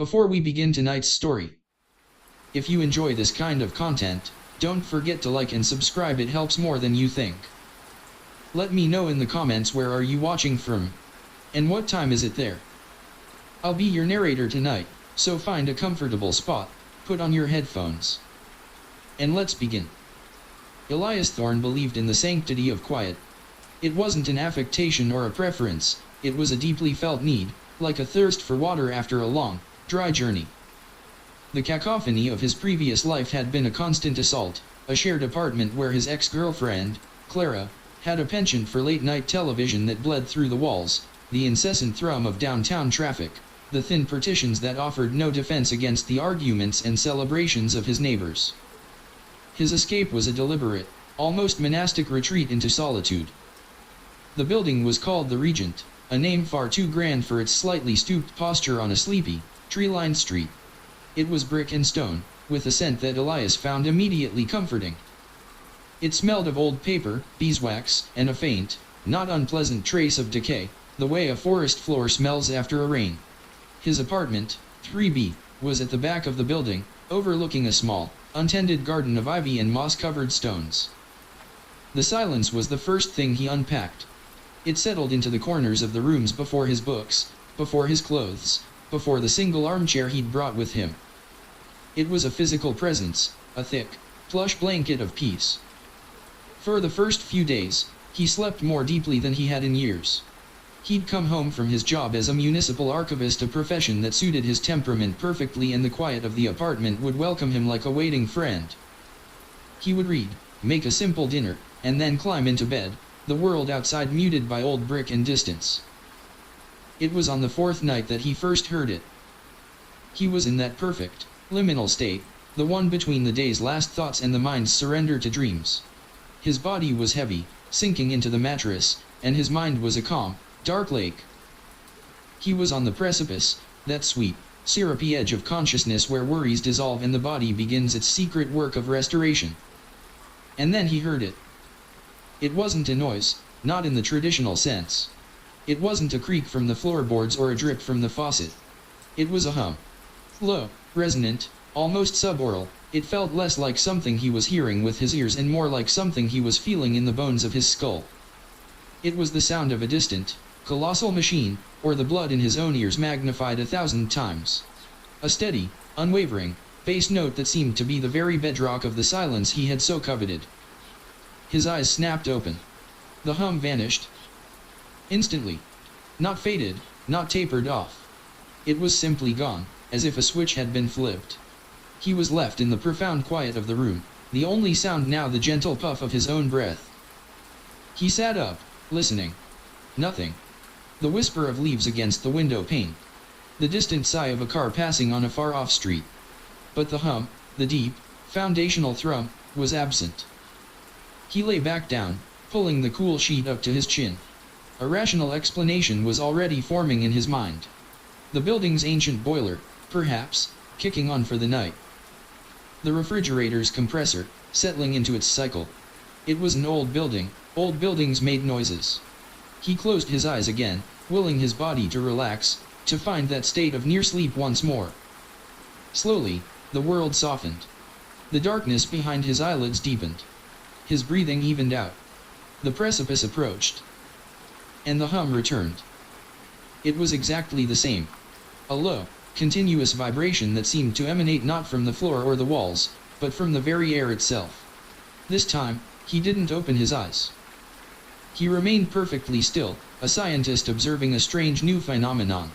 before we begin tonight's story. If you enjoy this kind of content, don't forget to like and subscribe, it helps more than you think. Let me know in the comments where are you watching from, and what time is it there. I'll be your narrator tonight, so find a comfortable spot, put on your headphones, and let's begin. Elias Thorne believed in the sanctity of quiet. It wasn't an affectation or a preference, it was a deeply felt need, like a thirst for water after a long, dry journey. The cacophony of his previous life had been a constant assault, a shared apartment where his ex-girlfriend, Clara, had a penchant for late-night television that bled through the walls, the incessant thrum of downtown traffic, the thin partitions that offered no defense against the arguments and celebrations of his neighbors. His escape was a deliberate, almost monastic retreat into solitude. The building was called the Regent, a name far too grand for its slightly stooped posture on a sleepy, tree-lined street. It was brick and stone, with a scent that Elias found immediately comforting. It smelled of old paper, beeswax, and a faint, not unpleasant trace of decay, the way a forest floor smells after a rain. His apartment, 3B, was at the back of the building, overlooking a small, untended garden of ivy and moss-covered stones. The silence was the first thing he unpacked. It settled into the corners of the rooms before his books, before his clothes, before the single armchair he'd brought with him. It was a physical presence, a thick, plush blanket of peace. For the first few days, he slept more deeply than he had in years. He'd come home from his job as a municipal archivist, a profession that suited his temperament perfectly, and the quiet of the apartment would welcome him like a waiting friend. He would read, make a simple dinner, and then climb into bed, the world outside muted by old brick and distance. It was on the fourth night that he first heard it. He was in that perfect, liminal state, the one between the day's last thoughts and the mind's surrender to dreams. His body was heavy, sinking into the mattress, and his mind was a calm, dark lake. He was on the precipice, that sweet, syrupy edge of consciousness where worries dissolve and the body begins its secret work of restoration. And then he heard it. It wasn't a noise, not in the traditional sense. It wasn't a creak from the floorboards or a drip from the faucet. It was a hum. Low, resonant, almost sub-aural. It felt less like something he was hearing with his ears and more like something he was feeling in the bones of his skull. It was the sound of a distant, colossal machine, or the blood in his own ears magnified 1,000 times. A steady, unwavering, bass note that seemed to be the very bedrock of the silence he had so coveted. His eyes snapped open. The hum vanished. Instantly. Not faded, not tapered off. It was simply gone, as if a switch had been flipped. He was left in the profound quiet of the room, the only sound now the gentle puff of his own breath. He sat up, listening. Nothing. The whisper of leaves against the window pane. The distant sigh of a car passing on a far-off street. But the hum, the deep, foundational thrum, was absent. He lay back down, pulling the cool sheet up to his chin. A rational explanation was already forming in his mind. The building's ancient boiler, perhaps, kicking on for the night. The refrigerator's compressor, settling into its cycle. It was an old building. Old buildings made noises. He closed his eyes again, willing his body to relax, to find that state of near sleep once more. Slowly, the world softened. The darkness behind his eyelids deepened. His breathing evened out. The precipice approached. And the hum returned. It was exactly the same. A low, continuous vibration that seemed to emanate not from the floor or the walls, but from the very air itself. This time, he didn't open his eyes. He remained perfectly still, a scientist observing a strange new phenomenon.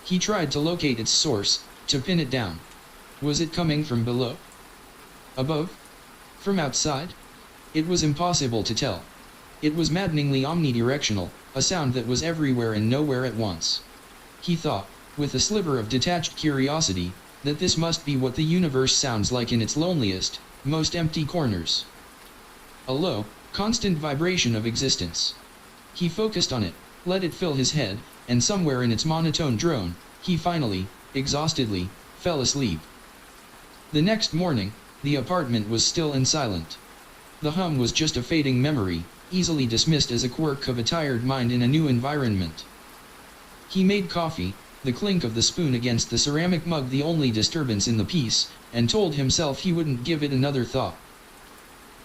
He tried to locate its source, to pin it down. Was it coming from below? Above? From outside? It was impossible to tell. It was maddeningly omnidirectional, a sound that was everywhere and nowhere at once. He thought, with a sliver of detached curiosity, that this must be what the universe sounds like in its loneliest, most empty corners. A low, constant vibration of existence. He focused on it, let it fill his head, and somewhere in its monotone drone, he finally, exhaustedly, fell asleep. The next morning, the apartment was still and silent. The hum was just a fading memory, easily dismissed as a quirk of a tired mind in a new environment. He made coffee, the clink of the spoon against the ceramic mug the only disturbance in the piece, and told himself he wouldn't give it another thought.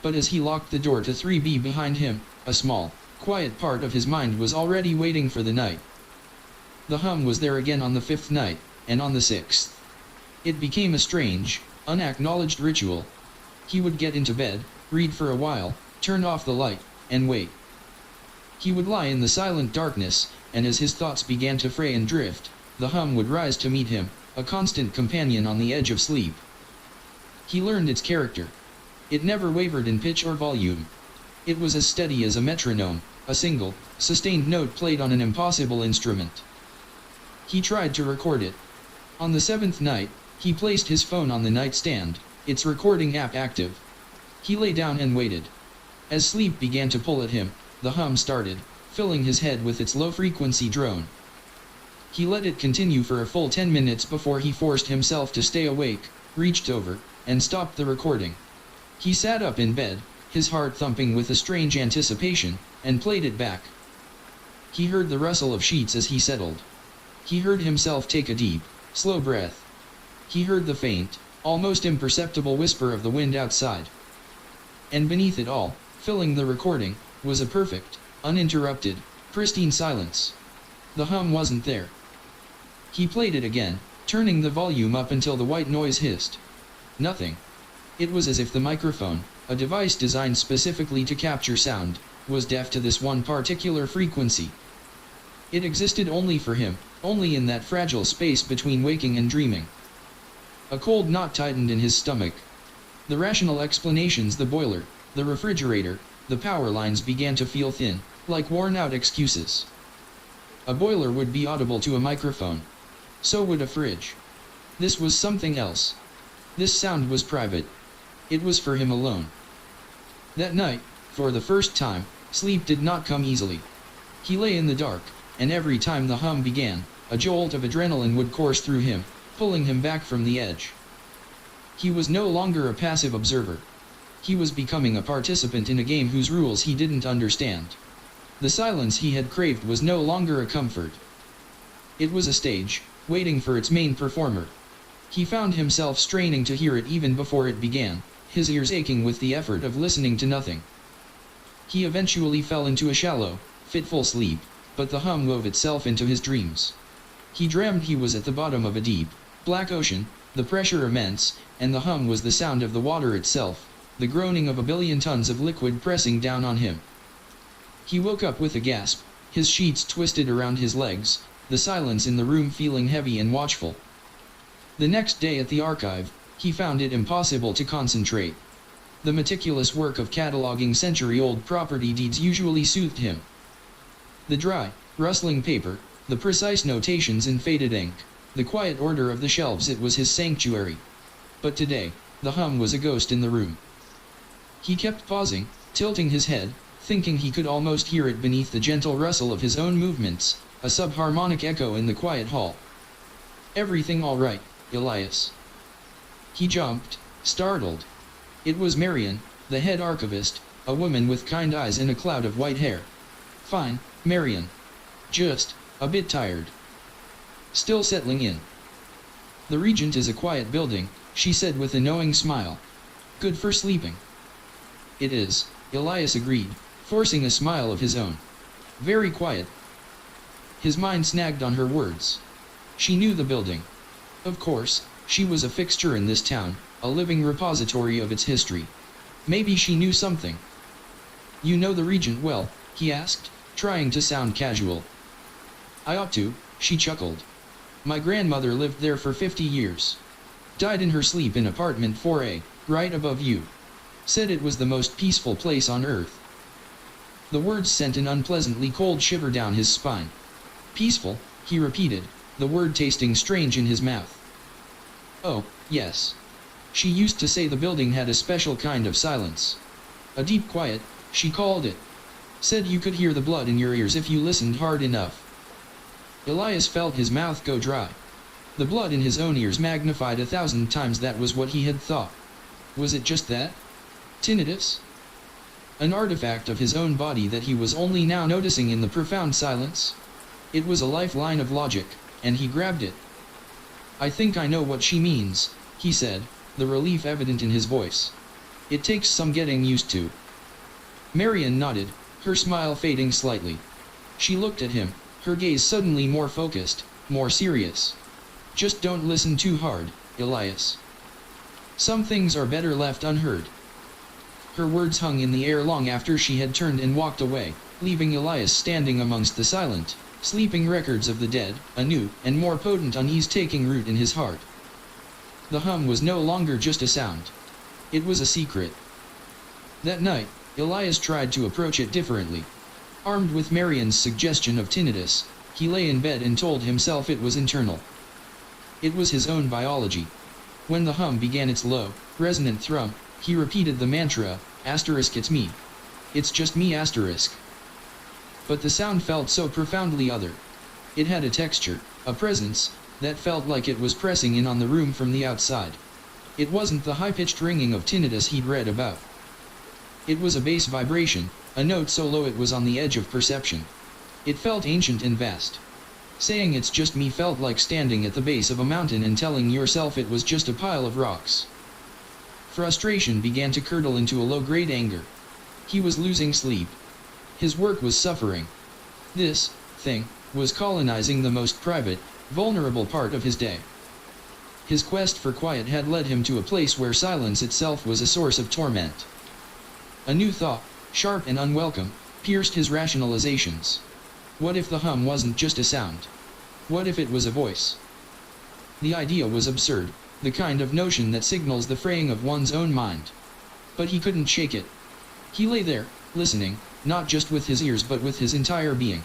But as he locked the door to 3B behind him, a small, quiet part of his mind was already waiting for the night. The hum was there again on the 5th night, and on the 6th. It became a strange, unacknowledged ritual. He would get into bed, read for a while, turn off the light, and wait. He would lie in the silent darkness, and as his thoughts began to fray and drift, the hum would rise to meet him, a constant companion on the edge of sleep. He learned its character. It never wavered in pitch or volume. It was as steady as a metronome, a single, sustained note played on an impossible instrument. He tried to record it. On the 7th night, he placed his phone on the nightstand, its recording app active. He lay down and waited. As sleep began to pull at him, the hum started, filling his head with its low-frequency drone. He let it continue for a full 10 minutes before he forced himself to stay awake, reached over, and stopped the recording. He sat up in bed, his heart thumping with a strange anticipation, and played it back. He heard the rustle of sheets as he settled. He heard himself take a deep, slow breath. He heard the faint, almost imperceptible whisper of the wind outside. And beneath it all, filling the recording, was a perfect, uninterrupted, pristine silence. The hum wasn't there. He played it again, turning the volume up until the white noise hissed. Nothing. It was as if the microphone, a device designed specifically to capture sound, was deaf to this one particular frequency. It existed only for him, only in that fragile space between waking and dreaming. A cold knot tightened in his stomach. The rational explanations, the boiler, the refrigerator, the power lines began to feel thin, like worn-out excuses. A boiler would be audible to a microphone. So would a fridge. This was something else. This sound was private. It was for him alone. That night, for the first time, sleep did not come easily. He lay in the dark, and every time the hum began, a jolt of adrenaline would course through him, pulling him back from the edge. He was no longer a passive observer. He was becoming a participant in a game whose rules he didn't understand. The silence he had craved was no longer a comfort. It was a stage, waiting for its main performer. He found himself straining to hear it even before it began, his ears aching with the effort of listening to nothing. He eventually fell into a shallow, fitful sleep, but the hum wove itself into his dreams. He dreamed he was at the bottom of a deep, black ocean, the pressure immense, and the hum was the sound of the water itself, the groaning of a billion tons of liquid pressing down on him. He woke up with a gasp, his sheets twisted around his legs, the silence in the room feeling heavy and watchful. The next day at the archive, he found it impossible to concentrate. The meticulous work of cataloging century-old property deeds usually soothed him. The dry, rustling paper, the precise notations in faded ink, the quiet order of the shelves, it was his sanctuary. But today, the hum was a ghost in the room. He kept pausing, tilting his head, thinking he could almost hear it beneath the gentle rustle of his own movements, a subharmonic echo in the quiet hall. "Everything all right, Elias?" He jumped, startled. It was Marian, the head archivist, a woman with kind eyes and a cloud of white hair. "Fine, Marian. Just a bit tired. Still settling in." "The Regent is a quiet building," she said with a knowing smile. "Good for sleeping." "It is," Elias agreed, forcing a smile of his own. "Very quiet." His mind snagged on her words. She knew the building. Of course, she was a fixture in this town, a living repository of its history. Maybe she knew something. "You know the Regent well?" he asked, trying to sound casual. "I ought to," she chuckled. "My grandmother lived there for 50 years. Died in her sleep in apartment 4A, right above you. Said it was the most peaceful place on earth." The words sent an unpleasantly cold shiver down his spine. "Peaceful," he repeated, the word tasting strange in his mouth. "Oh, yes. She used to say the building had a special kind of silence. A deep quiet, she called it. Said you could hear the blood in your ears if you listened hard enough." Elias felt his mouth go dry. The blood in his own ears magnified 1,000 times, that was what he had thought. Was it just that? Tinnitus? An artifact of his own body that he was only now noticing in the profound silence? It was a lifeline of logic, and he grabbed it. "I think I know what she means," he said, the relief evident in his voice. "It takes some getting used to." Marian nodded, her smile fading slightly. She looked at him, her gaze suddenly more focused, more serious. "Just don't listen too hard, Elias. Some things are better left unheard." Her words hung in the air long after she had turned and walked away, leaving Elias standing amongst the silent, sleeping records of the dead, a new and more potent unease taking root in his heart. The hum was no longer just a sound. It was a secret. That night, Elias tried to approach it differently. Armed with Marian's suggestion of tinnitus, he lay in bed and told himself it was internal. It was his own biology. When the hum began its low, resonant thrum, he repeated the mantra, "It's me. It's just me." But the sound felt so profoundly other. It had a texture, a presence, that felt like it was pressing in on the room from the outside. It wasn't the high-pitched ringing of tinnitus he'd read about. It was a bass vibration, a note so low it was on the edge of perception. It felt ancient and vast. Saying "it's just me" felt like standing at the base of a mountain and telling yourself it was just a pile of rocks. Frustration began to curdle into a low-grade anger. He was losing sleep. His work was suffering. This thing was colonizing the most private, vulnerable part of his day. His quest for quiet had led him to a place where silence itself was a source of torment. A new thought, sharp and unwelcome, pierced his rationalizations. What if the hum wasn't just a sound? What if it was a voice? The idea was absurd, the kind of notion that signals the fraying of one's own mind. But he couldn't shake it. He lay there, listening, not just with his ears but with his entire being.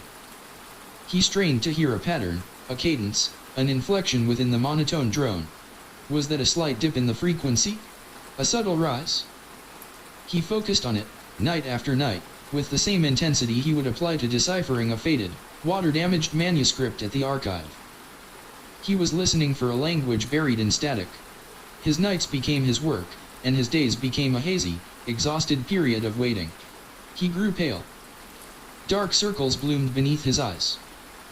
He strained to hear a pattern, a cadence, an inflection within the monotone drone. Was that a slight dip in the frequency? A subtle rise? He focused on it, night after night, with the same intensity he would apply to deciphering a faded, water-damaged manuscript at the archive. He was listening for a language buried in static. His nights became his work, and his days became a hazy, exhausted period of waiting. He grew pale. Dark circles bloomed beneath his eyes.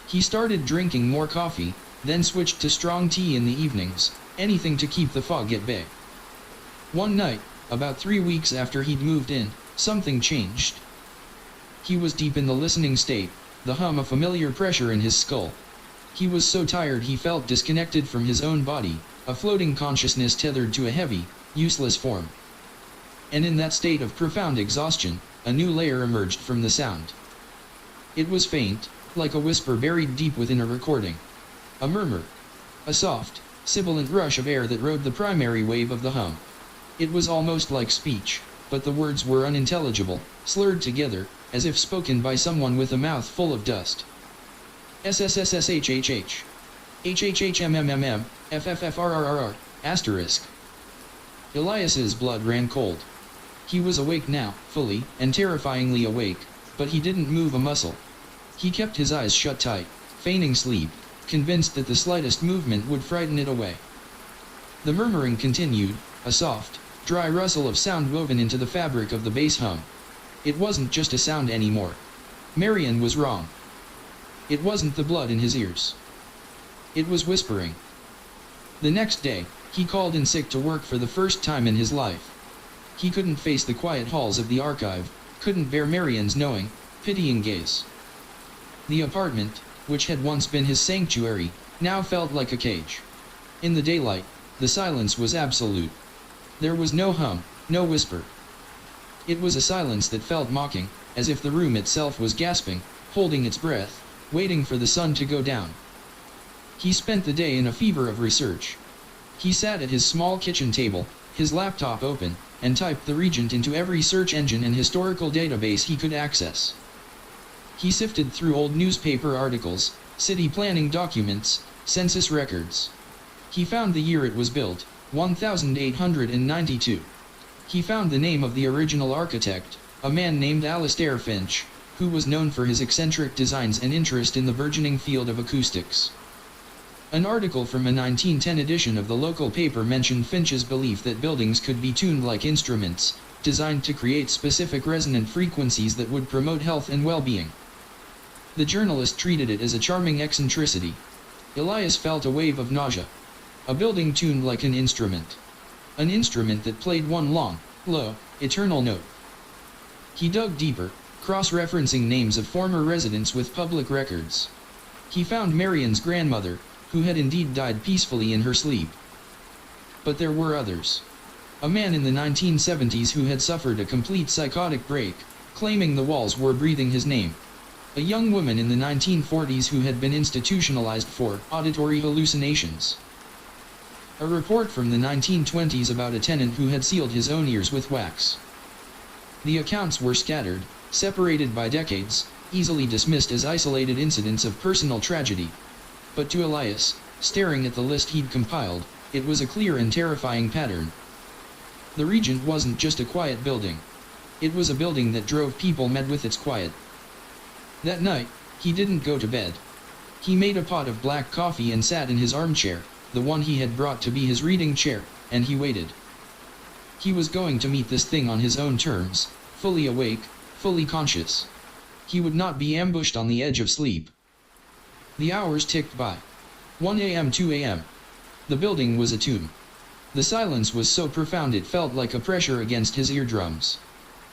He started drinking more coffee, then switched to strong tea in the evenings, anything to keep the fog at bay. One night, about 3 weeks after he'd moved in, something changed. He was deep in the listening state, the hum a familiar pressure in his skull. He was so tired he felt disconnected from his own body, a floating consciousness tethered to a heavy, useless form. And in that state of profound exhaustion, a new layer emerged from the sound. It was faint, like a whisper buried deep within a recording. A murmur. A soft, sibilant rush of air that rode the primary wave of the hum. It was almost like speech, but the words were unintelligible, slurred together, as if spoken by someone with a mouth full of dust. SSSSHHH. HHHMMMM, FFFRRRR, asterisk. Elias's blood ran cold. He was awake now, fully and terrifyingly awake, but he didn't move a muscle. He kept his eyes shut tight, feigning sleep, convinced that the slightest movement would frighten it away. The murmuring continued, a soft, dry rustle of sound woven into the fabric of the bass hum. It wasn't just a sound anymore. Marian was wrong. It wasn't the blood in his ears. It was whispering. The next day, he called in sick to work for the first time in his life. He couldn't face the quiet halls of the archive, couldn't bear Marian's knowing, pitying gaze. The apartment, which had once been his sanctuary, now felt like a cage. In the daylight, the silence was absolute. There was no hum, no whisper. It was a silence that felt mocking, as if the room itself was gasping, holding its breath, waiting for the sun to go down. He spent the day in a fever of research. He sat at his small kitchen table, his laptop open, and typed the Regent into every search engine and historical database he could access. He sifted through old newspaper articles, city planning documents, census records. He found the year it was built, 1892. He found the name of the original architect, a man named Alistair Finch, who was known for his eccentric designs and interest in the burgeoning field of acoustics. An article from a 1910 edition of the local paper mentioned Finch's belief that buildings could be tuned like instruments, designed to create specific resonant frequencies that would promote health and well-being. The journalist treated it as a charming eccentricity. Elias felt a wave of nausea. A building tuned like an instrument. An instrument that played one long, low, eternal note. He dug deeper, cross-referencing names of former residents with public records. He found Marion's grandmother, who had indeed died peacefully in her sleep. But there were others. A man in the 1970s who had suffered a complete psychotic break, claiming the walls were breathing his name. A young woman in the 1940s who had been institutionalized for auditory hallucinations. A report from the 1920s about a tenant who had sealed his own ears with wax. The accounts were scattered, separated by decades, easily dismissed as isolated incidents of personal tragedy. But to Elias, staring at the list he'd compiled, it was a clear and terrifying pattern. The Regent wasn't just a quiet building. It was a building that drove people mad with its quiet. That night, he didn't go to bed. He made a pot of black coffee and sat in his armchair, the one he had brought to be his reading chair, and he waited. He was going to meet this thing on his own terms, fully awake, fully conscious. He would not be ambushed on the edge of sleep. The hours ticked by. 1 a.m. 2 a.m. The building was a tomb. The silence was so profound it felt like a pressure against his eardrums.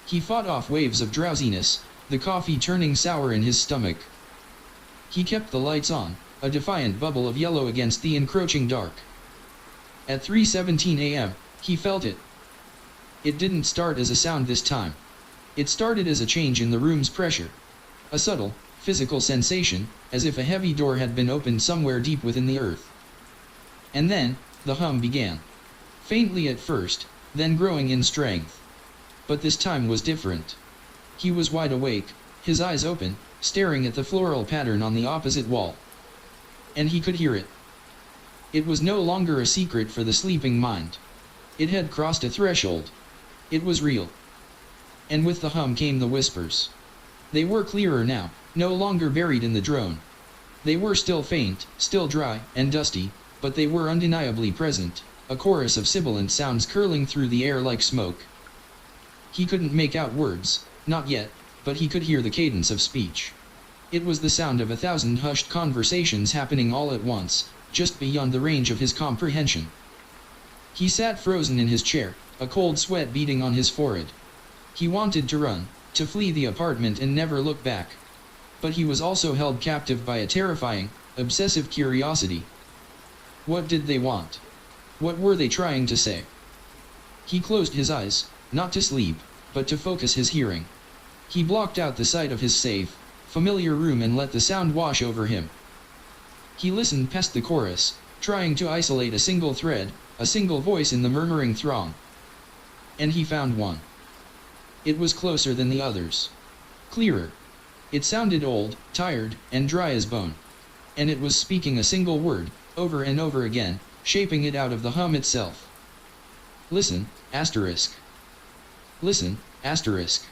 He fought off waves of drowsiness, the coffee turning sour in his stomach. He kept the lights on, a defiant bubble of yellow against the encroaching dark. At 3:17 a.m., he felt it. It didn't start as a sound this time. It started as a change in the room's pressure. A subtle, physical sensation, as if a heavy door had been opened somewhere deep within the earth. And then, the hum began. Faintly at first, then growing in strength. But this time was different. He was wide awake, his eyes open, staring at the floral pattern on the opposite wall. And he could hear it. It was no longer a secret for the sleeping mind. It had crossed a threshold. It was real. And with the hum came the whispers. They were clearer now, no longer buried in the drone. They were still faint, still dry and dusty, but they were undeniably present, a chorus of sibilant sounds curling through the air like smoke. He couldn't make out words, not yet, but he could hear the cadence of speech. It was the sound of 1,000 hushed conversations happening all at once, just beyond the range of his comprehension. He sat frozen in his chair, a cold sweat beading on his forehead. He wanted to run, to flee the apartment and never look back. But he was also held captive by a terrifying, obsessive curiosity. What did they want? What were they trying to say? He closed his eyes, not to sleep, but to focus his hearing. He blocked out the sight of his safe, familiar room and let the sound wash over him. He listened past the chorus, trying to isolate a single thread, a single voice in the murmuring throng. And he found one. It was closer than the others. Clearer. It sounded old, tired, and dry as bone. And it was speaking a single word, over and over again, shaping it out of the hum itself. Listen, asterisk. Listen, asterisk.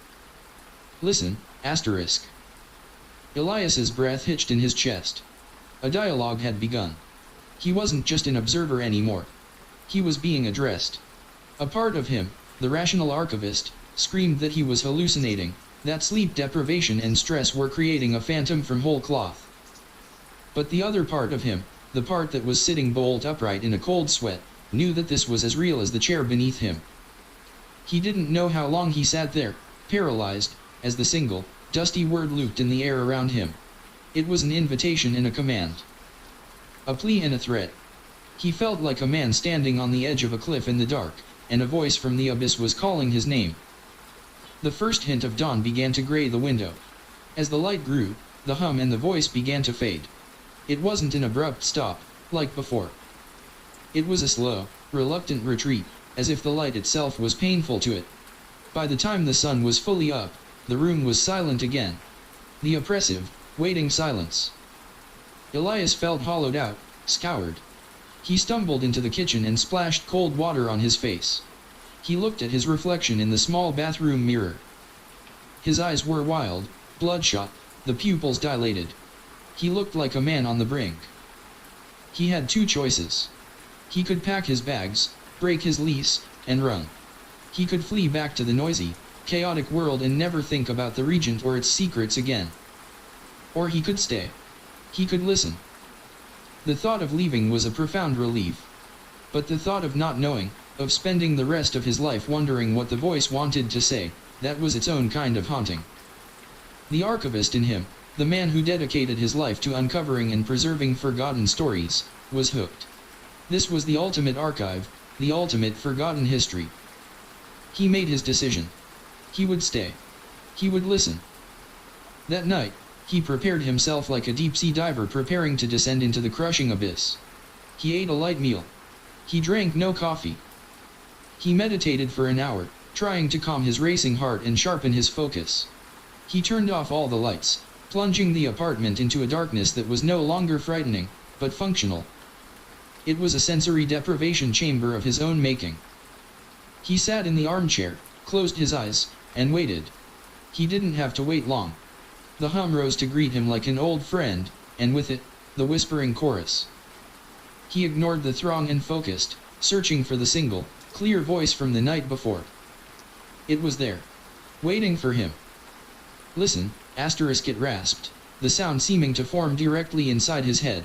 Listen, asterisk. Elias's breath hitched in his chest. A dialogue had begun. He wasn't just an observer anymore. He was being addressed. A part of him, the rational archivist, screamed that he was hallucinating, that sleep deprivation and stress were creating a phantom from whole cloth. But the other part of him, the part that was sitting bolt upright in a cold sweat, knew that this was as real as the chair beneath him. He didn't know how long he sat there, paralyzed, as the single, dusty word looped in the air around him. It was an invitation and a command. A plea and a threat. He felt like a man standing on the edge of a cliff in the dark, and a voice from the abyss was calling his name. The first hint of dawn began to gray the window. As the light grew, the hum and the voice began to fade. It wasn't an abrupt stop, like before. It was a slow, reluctant retreat, as if the light itself was painful to it. By the time the sun was fully up, the room was silent again. The oppressive, waiting silence. Elias felt hollowed out, scoured. He stumbled into the kitchen and splashed cold water on his face. He looked at his reflection in the small bathroom mirror. His eyes were wild, bloodshot, the pupils dilated. He looked like a man on the brink. He had two choices. He could pack his bags, break his lease, and run. He could flee back to the noisy, chaotic world and never think about the Regent or its secrets again. Or he could stay. He could listen. The thought of leaving was a profound relief. But the thought of not knowing, of spending the rest of his life wondering what the voice wanted to say, that was its own kind of haunting. The archivist in him, the man who dedicated his life to uncovering and preserving forgotten stories, was hooked. This was the ultimate archive, the ultimate forgotten history. He made his decision. He would stay. He would listen. That night, he prepared himself like a deep-sea diver preparing to descend into the crushing abyss. He ate a light meal. He drank no coffee. He meditated for an hour, trying to calm his racing heart and sharpen his focus. He turned off all the lights, plunging the apartment into a darkness that was no longer frightening, but functional. It was a sensory deprivation chamber of his own making. He sat in the armchair, closed his eyes, and waited. He didn't have to wait long. The hum rose to greet him like an old friend, and with it, the whispering chorus. He ignored the throng and focused, searching for the single, clear voice from the night before. It was there, waiting for him. Listen, it rasped, the sound seeming to form directly inside his head.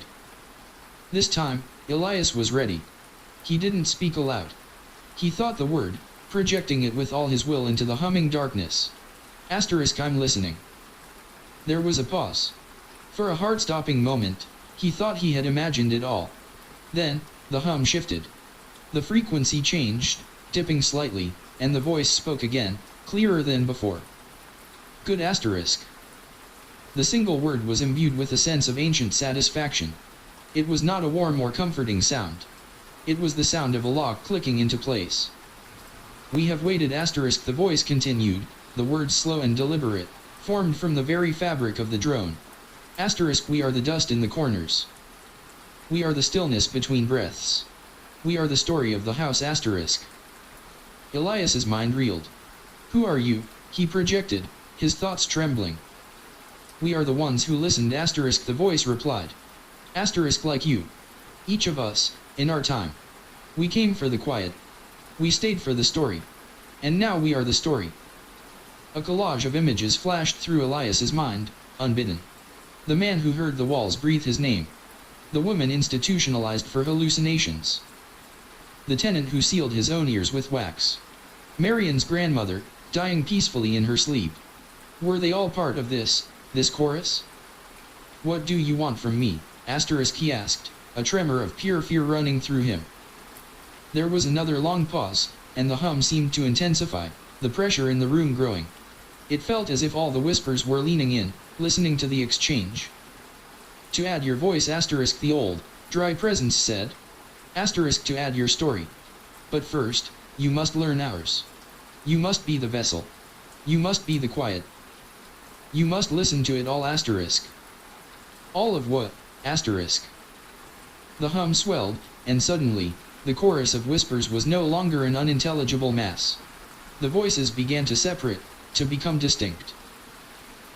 This time, Elias was ready. He didn't speak aloud. He thought the word, projecting it with all his will into the humming darkness. I'm listening. There was a pause. For a heart-stopping moment, he thought he had imagined it all. Then, the hum shifted. The frequency changed, dipping slightly, and the voice spoke again, clearer than before. Good *. The single word was imbued with a sense of ancient satisfaction. It was not a warm or comforting sound. It was the sound of a lock clicking into place. We have waited *. The voice continued, the words slow and deliberate, formed from the very fabric of the drone. We are the dust in the corners. We are the stillness between breaths. We are the story of the house *. Elias's mind reeled. Who are you? He projected, his thoughts trembling. We are the ones who listened *. The voice replied. Like you. Each of us, in our time. We came for the quiet. We stayed for the story. And now we are the story. A collage of images flashed through Elias's mind, unbidden. The man who heard the walls breathe his name. The woman institutionalized for hallucinations. The tenant who sealed his own ears with wax. Marion's grandmother, dying peacefully in her sleep. Were they all part of this chorus? What do you want from me? He asked, a tremor of pure fear running through him. There was another long pause, and the hum seemed to intensify, the pressure in the room growing. It felt as if all the whispers were leaning in, listening to the exchange. To add your voice the old, dry presence said. To add your story. But first, you must learn ours. You must be the vessel. You must be the quiet. You must listen to it all *. All of what? The hum swelled, and suddenly, the chorus of whispers was no longer an unintelligible mass. The voices began to separate, to become distinct.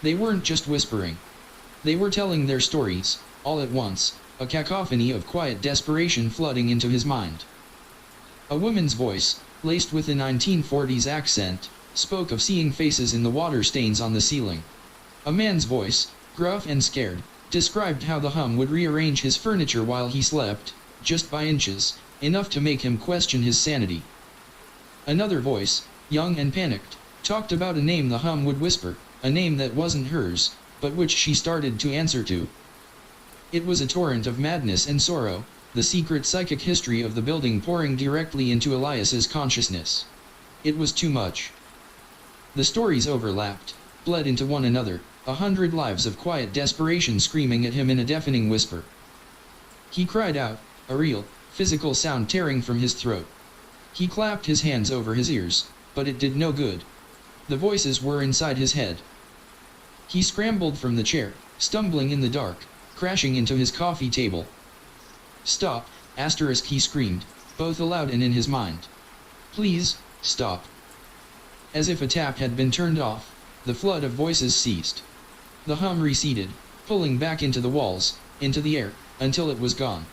They weren't just whispering. They were telling their stories, all at once, a cacophony of quiet desperation flooding into his mind. A woman's voice, laced with a 1940s accent, spoke of seeing faces in the water stains on the ceiling. A man's voice, gruff and scared, described how the hum would rearrange his furniture while he slept, just by inches, enough to make him question his sanity. Another voice, young and panicked, talked about a name the hum would whisper, a name that wasn't hers, but which she started to answer to. It was a torrent of madness and sorrow, the secret psychic history of the building pouring directly into Elias's consciousness. It was too much. The stories overlapped, bled into one another, 100 lives of quiet desperation screaming at him in a deafening whisper. He cried out, a real, physical sound tearing from his throat. He clapped his hands over his ears, but it did no good. The voices were inside his head. He scrambled from the chair, stumbling in the dark, crashing into his coffee table. Stop, he screamed, both aloud and in his mind. Please, stop. As if a tap had been turned off, the flood of voices ceased. The hum receded, pulling back into the walls, into the air, until it was gone.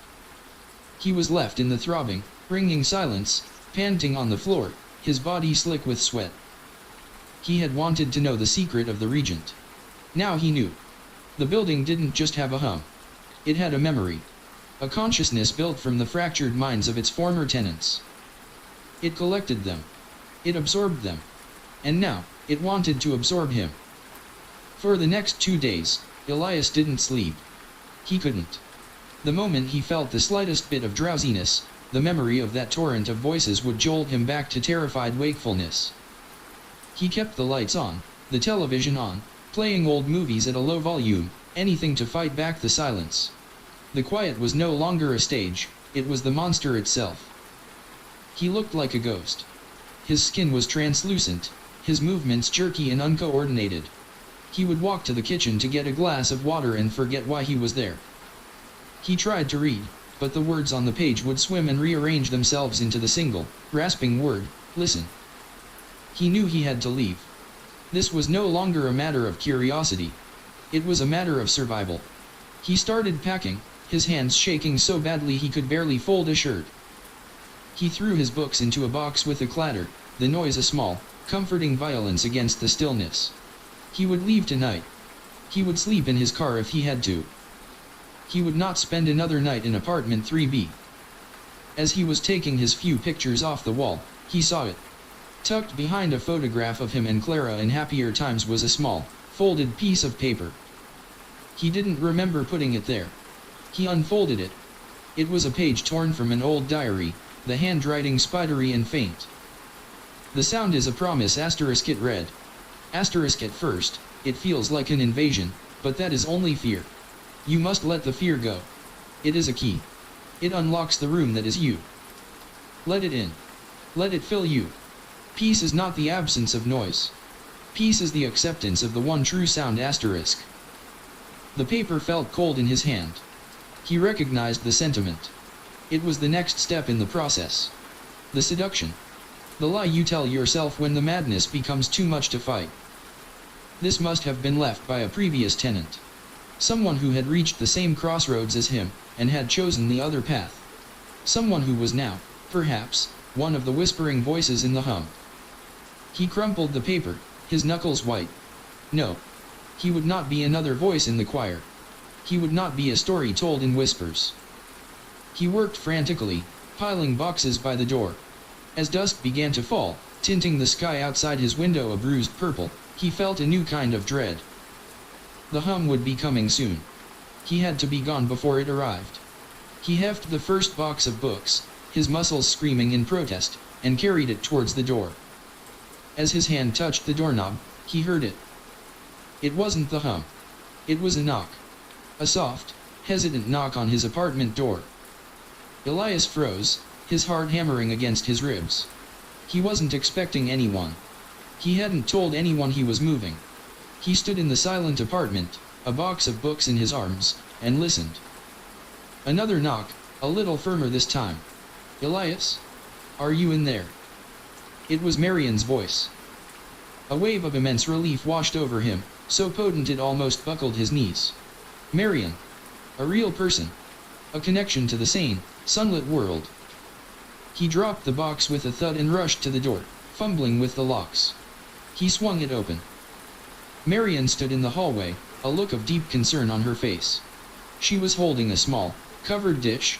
He was left in the throbbing, ringing silence, panting on the floor, his body slick with sweat. He had wanted to know the secret of the Regent. Now he knew. The building didn't just have a hum. It had a memory. a consciousness built from the fractured minds of its former tenants. It collected them. It absorbed them. And now, it wanted to absorb him. For the next 2 days, Elias didn't sleep. He couldn't. The moment he felt the slightest bit of drowsiness, the memory of that torrent of voices would jolt him back to terrified wakefulness. He kept the lights on, the television on, playing old movies at a low volume, anything to fight back the silence. The quiet was no longer a stage, it was the monster itself. He looked like a ghost. His skin was translucent, his movements jerky and uncoordinated. He would walk to the kitchen to get a glass of water and forget why he was there. He tried to read, but the words on the page would swim and rearrange themselves into the single, rasping word, listen. He knew he had to leave. This was no longer a matter of curiosity. It was a matter of survival. He started packing, his hands shaking so badly he could barely fold a shirt. He threw his books into a box with a clatter, the noise a small, comforting violence against the stillness. He would leave tonight. He would sleep in his car if he had to. He would not spend another night in apartment 3B. As he was taking his few pictures off the wall, he saw it. Tucked behind a photograph of him and Clara in happier times was a small, folded piece of paper. He didn't remember putting it there. He unfolded it. It was a page torn from an old diary, the handwriting spidery and faint. The sound is a promise, asterisk it read. Asterisk at first, it feels like an invasion, but that is only fear. You must let the fear go. It is a key. It unlocks the room that is you. Let it in. Let it fill you. Peace is not the absence of noise. Peace is the acceptance of the one true sound, asterisk. The paper felt cold in his hand. He recognized the sentiment. It was the next step in the process. The seduction. The lie you tell yourself when the madness becomes too much to fight. This must have been left by a previous tenant. Someone who had reached the same crossroads as him, and had chosen the other path. Someone who was now, perhaps, one of the whispering voices in the hum. He crumpled the paper, his knuckles white. No. He would not be another voice in the choir. He would not be a story told in whispers. He worked frantically, piling boxes by the door. As dusk began to fall, tinting the sky outside his window a bruised purple, he felt a new kind of dread. The hum would be coming soon. He had to be gone before it arrived. He heft the first box of books, his muscles screaming in protest, and carried it towards the door. As his hand touched the doorknob, he heard it. It wasn't the hum. It was a knock. A soft, hesitant knock on his apartment door. Elias froze, his heart hammering against his ribs. He wasn't expecting anyone. He hadn't told anyone he was moving. He stood in the silent apartment, a box of books in his arms, and listened. Another knock, a little firmer this time. Elias? Are you in there? It was Marian's voice. A wave of immense relief washed over him, so potent it almost buckled his knees. Marian. A real person. A connection to the sane, sunlit world. He dropped the box with a thud and rushed to the door, fumbling with the locks. He swung it open. Marian stood in the hallway, a look of deep concern on her face. She was holding a small, covered dish.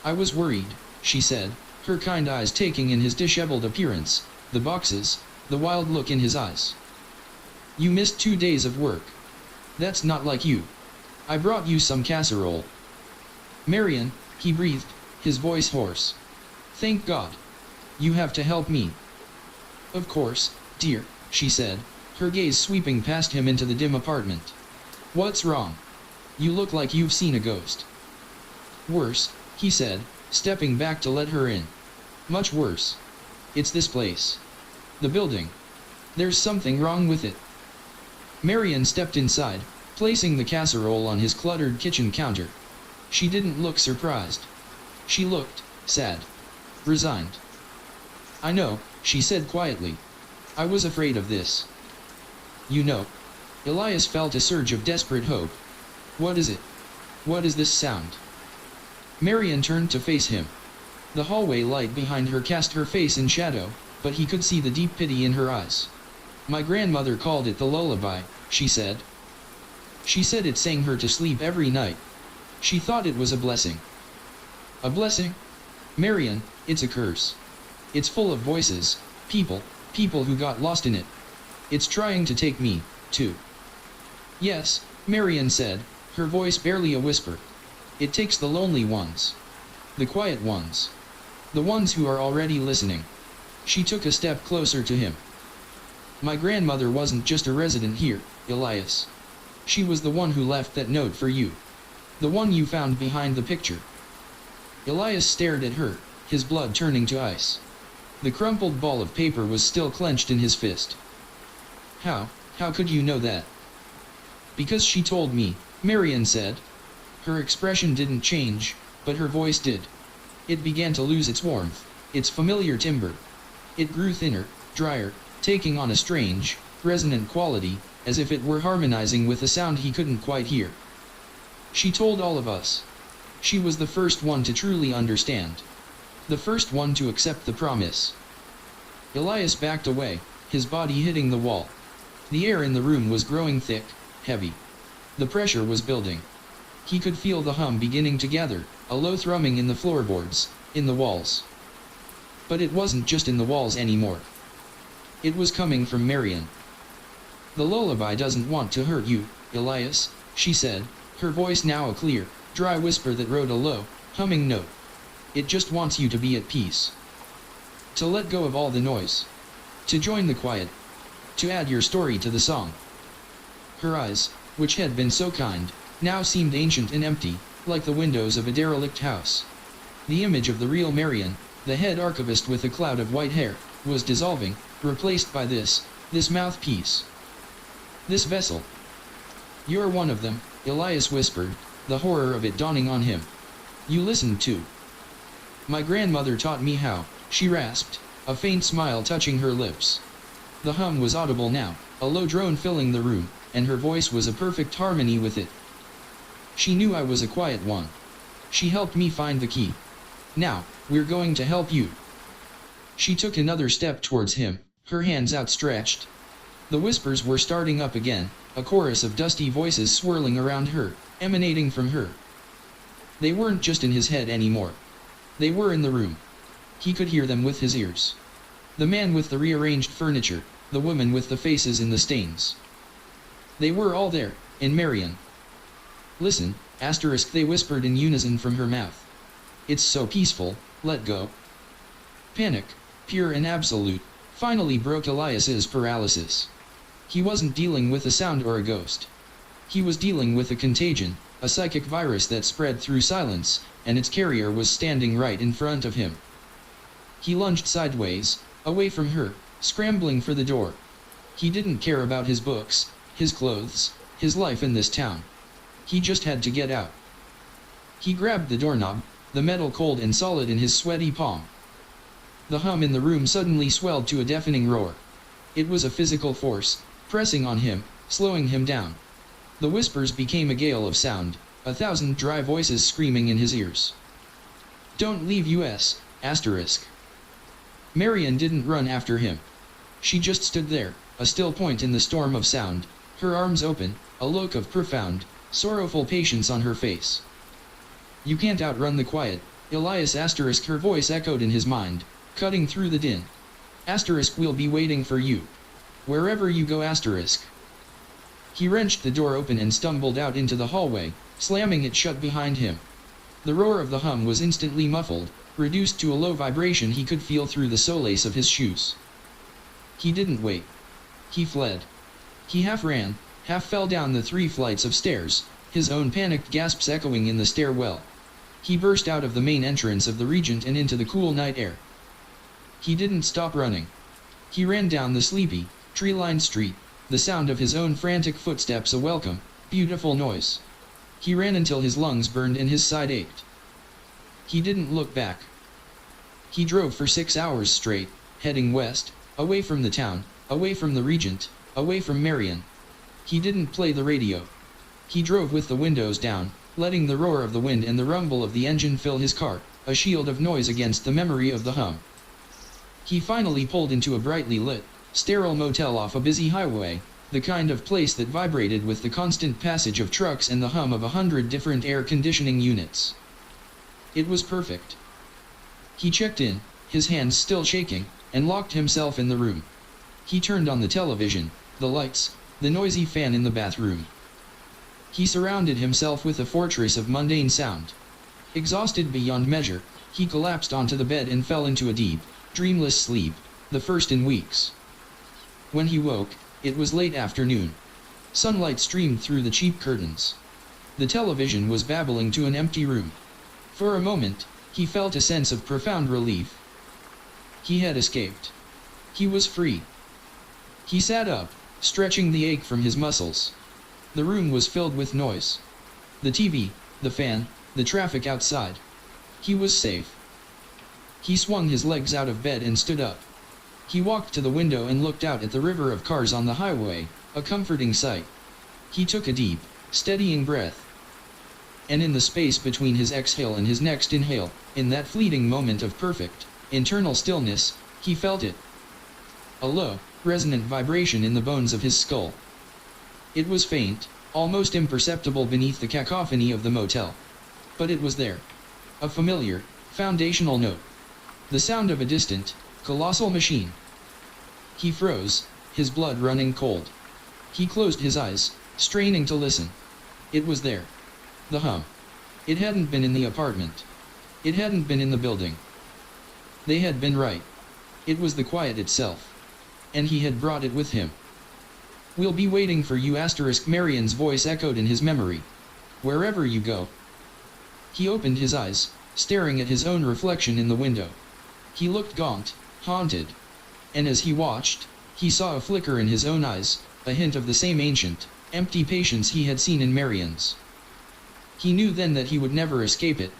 I was worried, she said, her kind eyes taking in his disheveled appearance, the boxes, the wild look in his eyes. You missed 2 days of work. That's not like you. I brought you some casserole. Marian, he breathed, his voice hoarse. Thank God. You have to help me. Of course, dear, she said, her gaze sweeping past him into the dim apartment. What's wrong? You look like you've seen a ghost. Worse, he said, stepping back to let her in. Much worse. It's this place. The building. There's something wrong with it. Marian stepped inside, placing the casserole on his cluttered kitchen counter. She didn't look surprised. She looked sad. Resigned. I know, she said quietly. I was afraid of this. You know. Elias felt a surge of desperate hope. What is it? What is this sound? Marian turned to face him. The hallway light behind her cast her face in shadow, but he could see the deep pity in her eyes. My grandmother called it the lullaby, she said. She said it sang her to sleep every night. She thought it was a blessing. A blessing? Marian, it's a curse. It's full of voices, people who got lost in it. It's trying to take me, too. Yes, Marian said, her voice barely a whisper. It takes the lonely ones. The quiet ones. The ones who are already listening. She took a step closer to him. My grandmother wasn't just a resident here, Elias. She was the one who left that note for you. The one you found behind the picture. Elias stared at her, his blood turning to ice. The crumpled ball of paper was still clenched in his fist. How could you know that? Because she told me, Marian said. Her expression didn't change, but her voice did. It began to lose its warmth, its familiar timbre. It grew thinner, drier, taking on a strange, resonant quality, as if it were harmonizing with a sound he couldn't quite hear. She told all of us. She was the first one to truly understand. The first one to accept the promise. Elias backed away, his body hitting the wall. The air in the room was growing thick, heavy. The pressure was building. He could feel the hum beginning to gather, a low thrumming in the floorboards, in the walls. But it wasn't just in the walls anymore. It was coming from Marian. The lullaby doesn't want to hurt you, Elias, she said, her voice now a clear, dry whisper that rode a low, humming note. It just wants you to be at peace. To let go of all the noise. To join the quiet. To add your story to the song. Her eyes, which had been so kind, now seemed ancient and empty, like the windows of a derelict house. The image of the real Marian, the head archivist with a cloud of white hair, was dissolving, replaced by this mouthpiece. This vessel. You're one of them, Elias whispered, the horror of it dawning on him. You listened too. My grandmother taught me how, she rasped, a faint smile touching her lips. The hum was audible now, a low drone filling the room, and her voice was a perfect harmony with it. She knew I was a quiet one. She helped me find the key. Now, we're going to help you. She took another step towards him, her hands outstretched. The whispers were starting up again, a chorus of dusty voices swirling around her, emanating from her. They weren't just in his head anymore. They were in the room. He could hear them with his ears. The man with the rearranged furniture, the woman with the faces in the stains. They were all there, in Marian. Listen, asterisk, they whispered in unison from her mouth. It's so peaceful, let go. Panic, pure and absolute, finally broke Elias's paralysis. He wasn't dealing with a sound or a ghost. He was dealing with a contagion, a psychic virus that spread through silence, and its carrier was standing right in front of him. He lunged sideways, away from her, scrambling for the door. He didn't care about his books, his clothes, his life in this town. He just had to get out. He grabbed the doorknob, the metal cold and solid in his sweaty palm. The hum in the room suddenly swelled to a deafening roar. It was a physical force, pressing on him, slowing him down. The whispers became a gale of sound, 1,000 dry voices screaming in his ears. Don't leave us, asterisk. Marian didn't run after him. She just stood there, a still point in the storm of sound, her arms open, a look of profound, sorrowful patience on her face. You can't outrun the quiet, Elias asterisk, her voice echoed in his mind, cutting through the din. Asterisk, we'll be waiting for you. Wherever you go asterisk. He wrenched the door open and stumbled out into the hallway, slamming it shut behind him. The roar of the hum was instantly muffled, reduced to a low vibration he could feel through the solace of his shoes. He didn't wait. He fled. He half ran, half fell down the 3 flights of stairs, his own panicked gasps echoing in the stairwell. He burst out of the main entrance of the Regent and into the cool night air. He didn't stop running. He ran down the sleepy, tree-lined street, the sound of his own frantic footsteps a welcome, beautiful noise. He ran until his lungs burned and his side ached. He didn't look back. He drove for 6 hours straight, heading west, away from the town, away from the Regent, away from Marian. He didn't play the radio. He drove with the windows down, letting the roar of the wind and the rumble of the engine fill his car, a shield of noise against the memory of the hum. He finally pulled into a brightly lit, sterile motel off a busy highway, the kind of place that vibrated with the constant passage of trucks and the hum of 100 different air conditioning units. It was perfect. He checked in, his hands still shaking, and locked himself in the room. He turned on the television, the lights, the noisy fan in the bathroom. He surrounded himself with a fortress of mundane sound. Exhausted beyond measure, he collapsed onto the bed and fell into a deep, dreamless sleep, the first in weeks. When he woke, it was late afternoon. Sunlight streamed through the cheap curtains. The television was babbling to an empty room. For a moment, he felt a sense of profound relief. He had escaped. He was free. He sat up, stretching the ache from his muscles. The room was filled with noise. The TV, the fan, the traffic outside. He was safe. He swung his legs out of bed and stood up. He walked to the window and looked out at the river of cars on the highway, a comforting sight. He took a deep, steadying breath. And in the space between his exhale and his next inhale, in that fleeting moment of perfect, internal stillness, he felt it. A low, resonant vibration in the bones of his skull. It was faint, almost imperceptible beneath the cacophony of the motel. But it was there. A familiar, foundational note. The sound of a distant, colossal machine. He froze, his blood running cold. He closed his eyes, straining to listen. It was there. The hum. It hadn't been in the apartment. It hadn't been in the building. They had been right. It was the quiet itself. And he had brought it with him. "We'll be waiting for you." Marion's voice echoed in his memory. "Wherever you go." He opened his eyes, staring at his own reflection in the window. He looked gaunt, haunted. And as he watched, he saw a flicker in his own eyes, a hint of the same ancient, empty patience he had seen in Marion's. He knew then that he would never escape it.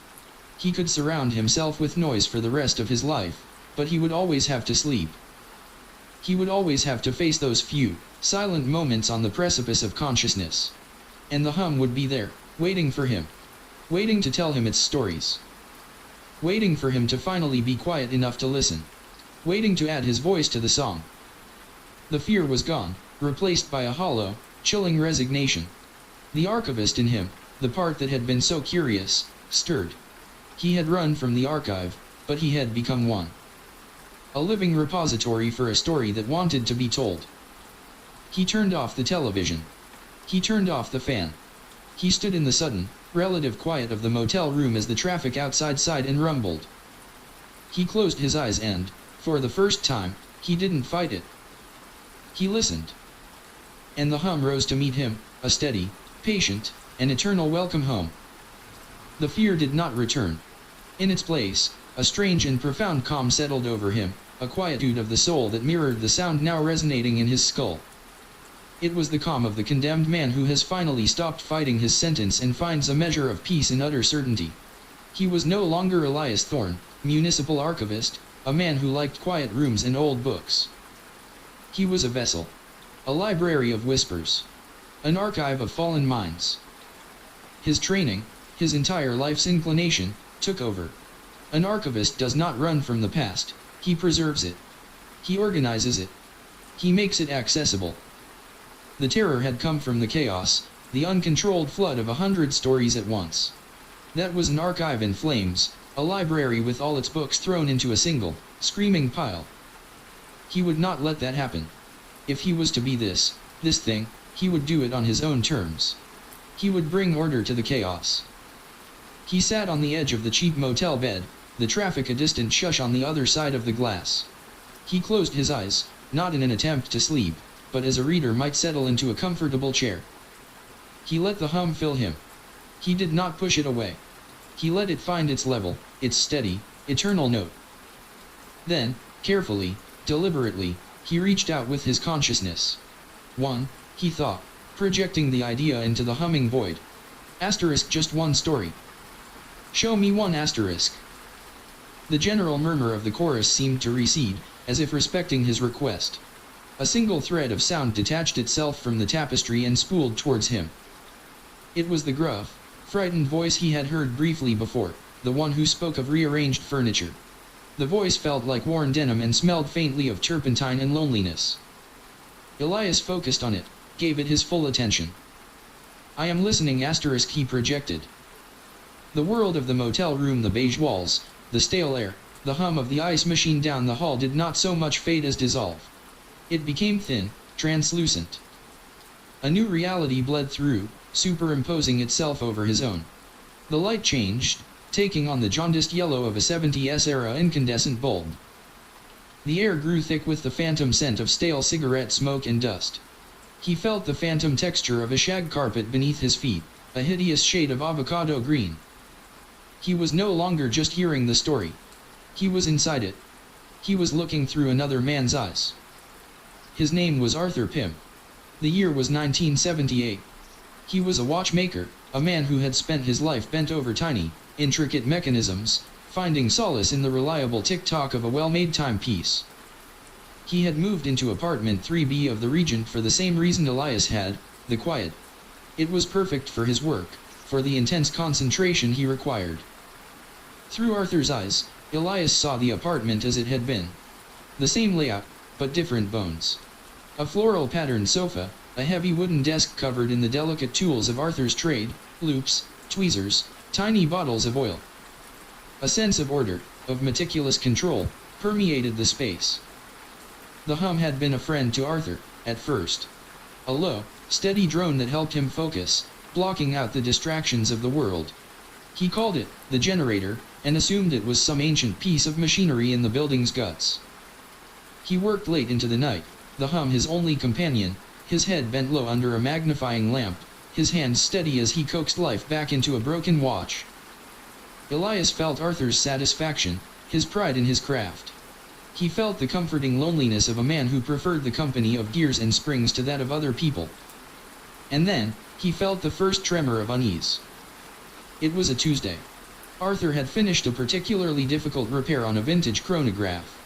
He could surround himself with noise for the rest of his life, but he would always have to sleep. He would always have to face those few, silent moments on the precipice of consciousness. And the hum would be there, waiting for him. Waiting to tell him its stories. Waiting for him to finally be quiet enough to listen. Waiting to add his voice to the song. The fear was gone, replaced by a hollow, chilling resignation. The archivist in him, the part that had been so curious, stirred. He had run from the archive, but he had become one. A living repository for a story that wanted to be told. He turned off the television. He turned off the fan. He stood in the sudden, relative quiet of the motel room as the traffic outside sighed and rumbled. He closed his eyes and, for the first time, he didn't fight it. He listened. And the hum rose to meet him, a steady, patient, an eternal welcome home. The fear did not return. In its place, a strange and profound calm settled over him, a quietude of the soul that mirrored the sound now resonating in his skull. It was the calm of the condemned man who has finally stopped fighting his sentence and finds a measure of peace in utter certainty. He was no longer Elias Thorne, municipal archivist, a man who liked quiet rooms and old books. He was a vessel. A library of whispers. An archive of fallen minds. His training, his entire life's inclination, took over. An archivist does not run from the past, he preserves it. He organizes it. He makes it accessible. The terror had come from the chaos, the uncontrolled flood of 100 stories at once. That was an archive in flames, a library with all its books thrown into a single, screaming pile. He would not let that happen. If he was to be this thing, he would do it on his own terms. He would bring order to the chaos. He sat on the edge of the cheap motel bed, the traffic a distant shush on the other side of the glass. He closed his eyes, not in an attempt to sleep, but as a reader might settle into a comfortable chair. He let the hum fill him. He did not push it away. He let it find its level, its steady, eternal note. Then, carefully, deliberately, he reached out with his consciousness. One, he thought, projecting the idea into the humming void. Just one story. Show me one. The general murmur of the chorus seemed to recede, as if respecting his request. A single thread of sound detached itself from the tapestry and spooled towards him. It was the gruff, frightened voice he had heard briefly before, the one who spoke of rearranged furniture. The voice felt like worn denim and smelled faintly of turpentine and loneliness. Elias focused on it, gave it his full attention. "I am listening." He projected. The world of the motel room, the beige walls, the stale air, the hum of the ice machine down the hall did not so much fade as dissolve. It became thin, translucent. A new reality bled through, superimposing itself over his own. The light changed, taking on the jaundiced yellow of a 70s-era incandescent bulb. The air grew thick with the phantom scent of stale cigarette smoke and dust. He felt the phantom texture of a shag carpet beneath his feet, a hideous shade of avocado green. He was no longer just hearing the story. He was inside it. He was looking through another man's eyes. His name was Arthur Pym. The year was 1978. He was a watchmaker, a man who had spent his life bent over tiny, intricate mechanisms, finding solace in the reliable tick-tock of a well-made timepiece. He had moved into apartment 3B of the Regent for the same reason Elias had, the quiet. It was perfect for his work, for the intense concentration he required. Through Arthur's eyes, Elias saw the apartment as it had been. The same layout, but different bones. A floral patterned sofa, a heavy wooden desk covered in the delicate tools of Arthur's trade, loops, tweezers, tiny bottles of oil. A sense of order, of meticulous control, permeated the space. The hum had been a friend to Arthur, at first. A low, steady drone that helped him focus, blocking out the distractions of the world. He called it the generator, and assumed it was some ancient piece of machinery in the building's guts. He worked late into the night, the hum his only companion, his head bent low under a magnifying lamp, his hands steady as he coaxed life back into a broken watch. Elias felt Arthur's satisfaction, his pride in his craft. He felt the comforting loneliness of a man who preferred the company of gears and springs to that of other people. And then, he felt the first tremor of unease. It was a Tuesday. Arthur had finished a particularly difficult repair on a vintage chronograph.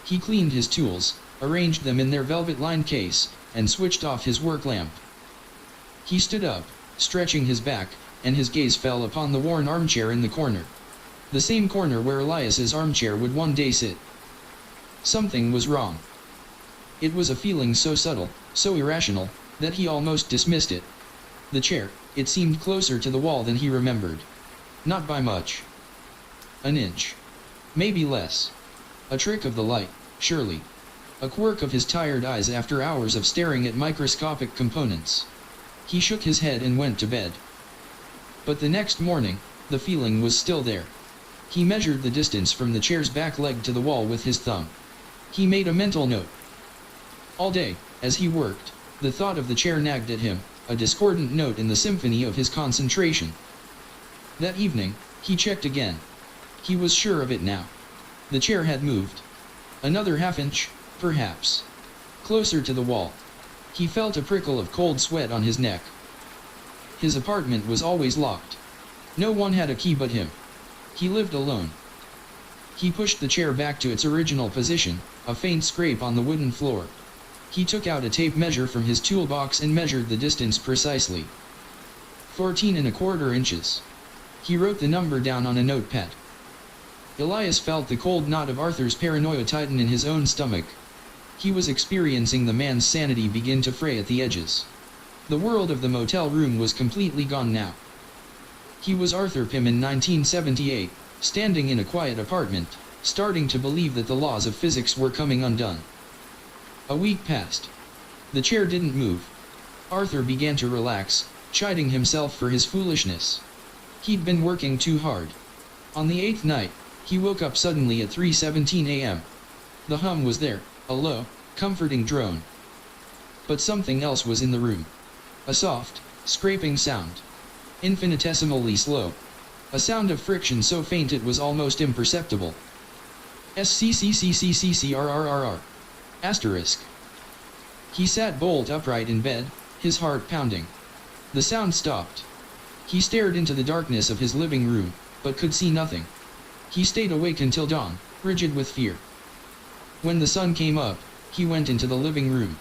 He cleaned his tools, arranged them in their velvet-lined case, and switched off his work lamp. He stood up, stretching his back, and his gaze fell upon the worn armchair in the corner. The same corner where Elias's armchair would one day sit. Something was wrong. It was a feeling so subtle, so irrational, that he almost dismissed it. The chair, it seemed closer to the wall than he remembered. Not by much. An inch. Maybe less. A trick of the light, surely. A quirk of his tired eyes after hours of staring at microscopic components. He shook his head and went to bed. But the next morning, the feeling was still there. He measured the distance from the chair's back leg to the wall with his thumb. He made a mental note. All day, as he worked, the thought of the chair nagged at him, a discordant note in the symphony of his concentration. That evening, he checked again. He was sure of it now. The chair had moved. Another half-inch, perhaps. Closer to the wall. He felt a prickle of cold sweat on his neck. His apartment was always locked. No one had a key but him. He lived alone. He pushed the chair back to its original position, a faint scrape on the wooden floor. He took out a tape measure from his toolbox and measured the distance precisely. 14¼ inches. He wrote the number down on a notepad. Elias felt the cold knot of Arthur's paranoia tighten in his own stomach. He was experiencing the man's sanity begin to fray at the edges. The world of the motel room was completely gone now. He was Arthur Pym in 1978, standing in a quiet apartment, starting to believe that the laws of physics were coming undone. A week passed. The chair didn't move. Arthur began to relax, chiding himself for his foolishness. He'd been working too hard. On the 8th night, he woke up suddenly at 3:17 a.m. The hum was there, a low, comforting drone. But something else was in the room. A soft, scraping sound. Infinitesimally slow. A sound of friction so faint it was almost imperceptible. SCCCCCCRRRR. Asterisk. He sat bolt upright in bed, his heart pounding. The sound stopped. He stared into the darkness of his living room, but could see nothing. He stayed awake until dawn, rigid with fear. When the sun came up, he went into the living room.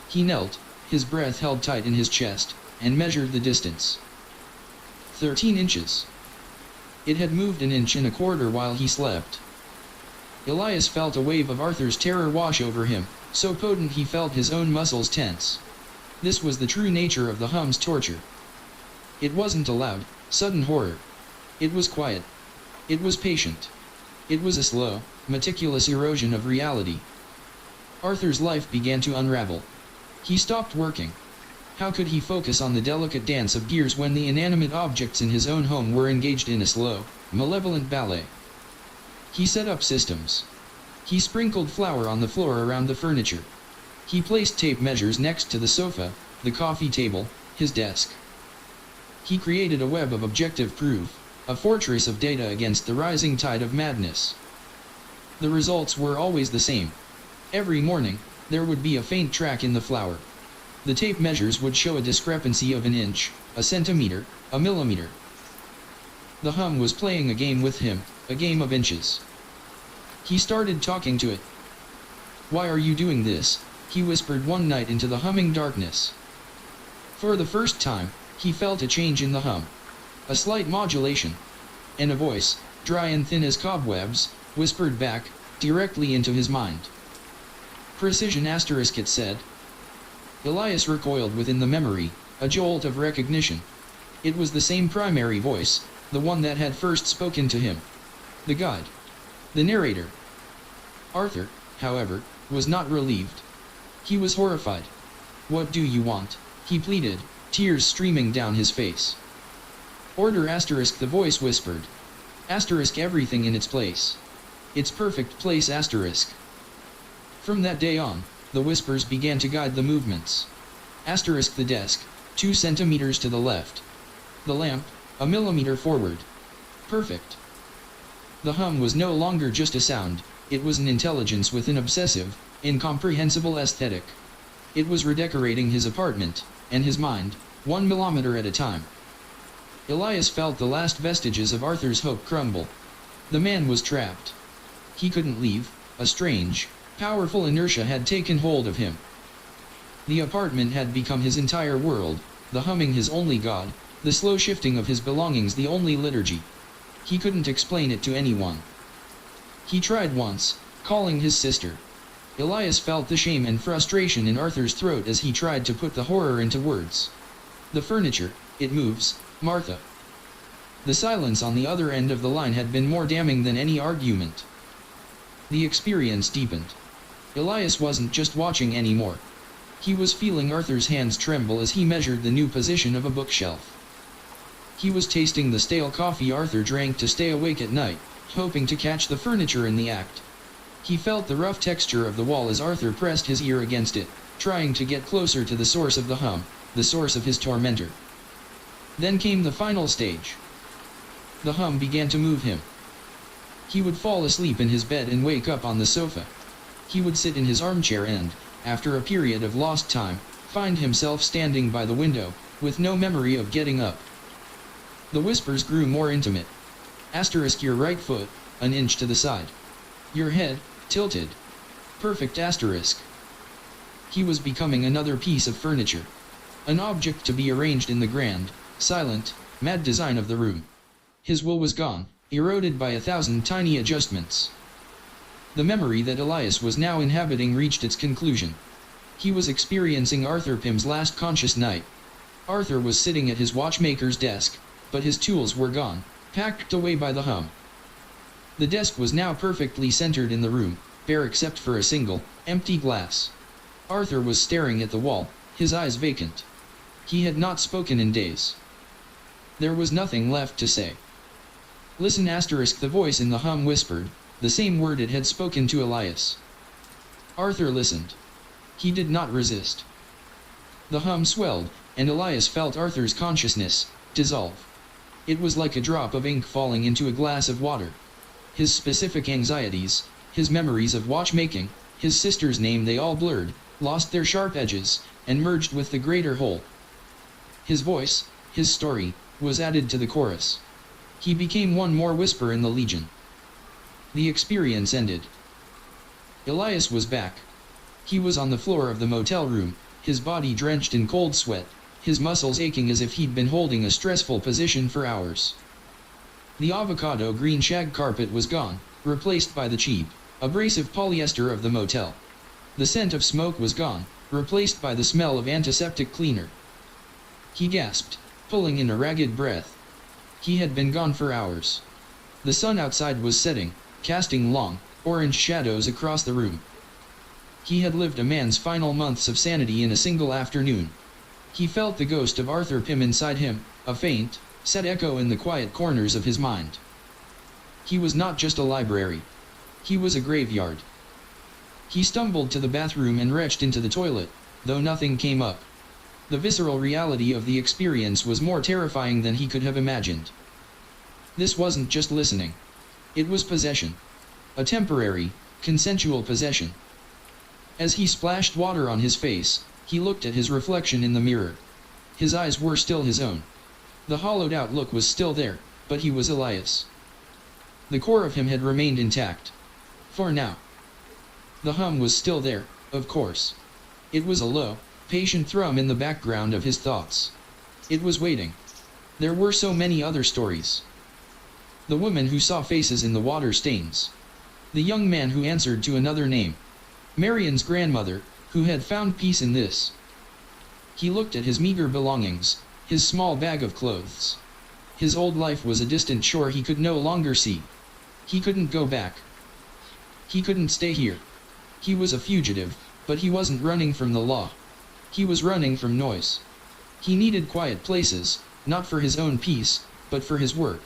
He knelt, his breath held tight in his chest, and measured the distance. 13 inches. It had moved 1¼ inches while he slept. Elias felt a wave of Arthur's terror wash over him, so potent he felt his own muscles tense. This was the true nature of the hum's torture. It wasn't a loud, sudden horror. It was quiet. It was patient. It was a slow, meticulous erosion of reality. Arthur's life began to unravel. He stopped working. How could he focus on the delicate dance of gears when the inanimate objects in his own home were engaged in a slow, malevolent ballet? He set up systems. He sprinkled flour on the floor around the furniture. He placed tape measures next to the sofa, the coffee table, his desk. He created a web of objective proof, a fortress of data against the rising tide of madness. The results were always the same. Every morning, there would be a faint track in the flour. The tape measures would show a discrepancy of an inch, a centimeter, a millimeter. The hum was playing a game with him, a game of inches. He started talking to it. "Why are you doing this?" he whispered one night into the humming darkness. For the first time, he felt a change in the hum. A slight modulation. And a voice, dry and thin as cobwebs, whispered back, directly into his mind. "Precision asterisk," it said. Elias recoiled within the memory, a jolt of recognition. It was the same primary voice, the one that had first spoken to him. The guide. The narrator. Arthur, however, was not relieved. He was horrified. "What do you want?" he pleaded, tears streaming down his face. "Order asterisk," the voice whispered. Asterisk everything in its place. Its perfect place asterisk. From that day on, the whispers began to guide the movements. Asterisk the desk, 2 centimeters to the left. The lamp, a millimeter forward. Perfect. The hum was no longer just a sound, it was an intelligence with an obsessive, incomprehensible aesthetic. It was redecorating his apartment, and his mind, 1 millimeter at a time. Elias felt the last vestiges of Arthur's hope crumble. The man was trapped. He couldn't leave, a strange, powerful inertia had taken hold of him. The apartment had become his entire world, the humming his only god, the slow shifting of his belongings the only liturgy. He couldn't explain it to anyone. He tried once, calling his sister. Elias felt the shame and frustration in Arthur's throat as he tried to put the horror into words. "The furniture, it moves, Martha." The silence on the other end of the line had been more damning than any argument. The experience deepened. Elias wasn't just watching anymore. He was feeling Arthur's hands tremble as he measured the new position of a bookshelf. He was tasting the stale coffee Arthur drank to stay awake at night, hoping to catch the furniture in the act. He felt the rough texture of the wall as Arthur pressed his ear against it, trying to get closer to the source of the hum, the source of his tormentor. Then came the final stage. The hum began to move him. He would fall asleep in his bed and wake up on the sofa. He would sit in his armchair and, after a period of lost time, find himself standing by the window, with no memory of getting up. The whispers grew more intimate. Asterisk your right foot, an inch to the side. Your head, tilted. Perfect asterisk. He was becoming another piece of furniture. An object to be arranged in the grand, silent, mad design of the room. His will was gone, eroded by 1,000 tiny adjustments. The memory that Elias was now inhabiting reached its conclusion. He was experiencing Arthur Pym's last conscious night. Arthur was sitting at his watchmaker's desk, but his tools were gone, packed away by the hum. The desk was now perfectly centered in the room, bare except for a single, empty glass. Arthur was staring at the wall, his eyes vacant. He had not spoken in days. There was nothing left to say. "Listen asterisk," the voice in the hum whispered, the same word it had spoken to Elias. Arthur listened. He did not resist. The hum swelled, and Elias felt Arthur's consciousness dissolve. It was like a drop of ink falling into a glass of water. His specific anxieties, his memories of watchmaking, his sister's name, they all blurred, lost their sharp edges, and merged with the greater whole. His voice, his story, was added to the chorus. He became one more whisper in the legion. The experience ended. Elias was back. He was on the floor of the motel room, his body drenched in cold sweat, his muscles aching as if he'd been holding a stressful position for hours. The avocado green shag carpet was gone, replaced by the cheap, abrasive polyester of the motel. The scent of smoke was gone, replaced by the smell of antiseptic cleaner. He gasped, pulling in a ragged breath. He had been gone for hours. The sun outside was setting, casting long, orange shadows across the room. He had lived a man's final months of sanity in a single afternoon. He felt the ghost of Arthur Pym inside him, a faint, sad echo in the quiet corners of his mind. He was not just a library. He was a graveyard. He stumbled to the bathroom and retched into the toilet, though nothing came up. The visceral reality of the experience was more terrifying than he could have imagined. This wasn't just listening. It was possession. A temporary, consensual possession. As he splashed water on his face, he looked at his reflection in the mirror. His eyes were still his own. The hollowed-out look was still there, but he was Elias. The core of him had remained intact. For now. The hum was still there, of course. It was a low, patient thrum in the background of his thoughts. It was waiting. There were so many other stories. The woman who saw faces in the water stains. The young man who answered to another name. Marion's grandmother, who had found peace in this. He looked at his meager belongings, his small bag of clothes. His old life was a distant shore he could no longer see. He couldn't go back. He couldn't stay here. He was a fugitive, but he wasn't running from the law. He was running from noise. He needed quiet places, not for his own peace, but for his work.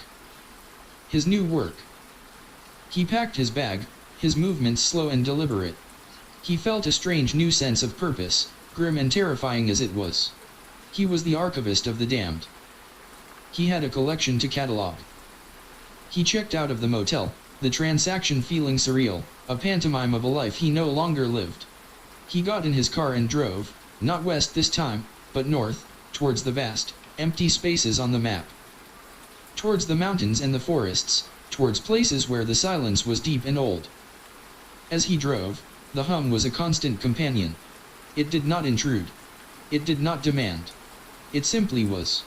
His new work. He packed his bag, his movements slow and deliberate. He felt a strange new sense of purpose, grim and terrifying as it was. He was the archivist of the damned. He had a collection to catalog. He checked out of the motel, the transaction feeling surreal, a pantomime of a life he no longer lived. He got in his car and drove, not west this time, but north, towards the vast, empty spaces on the map. Towards the mountains and the forests, towards places where the silence was deep and old. As he drove, the hum was a constant companion. It did not intrude. It did not demand. It simply was.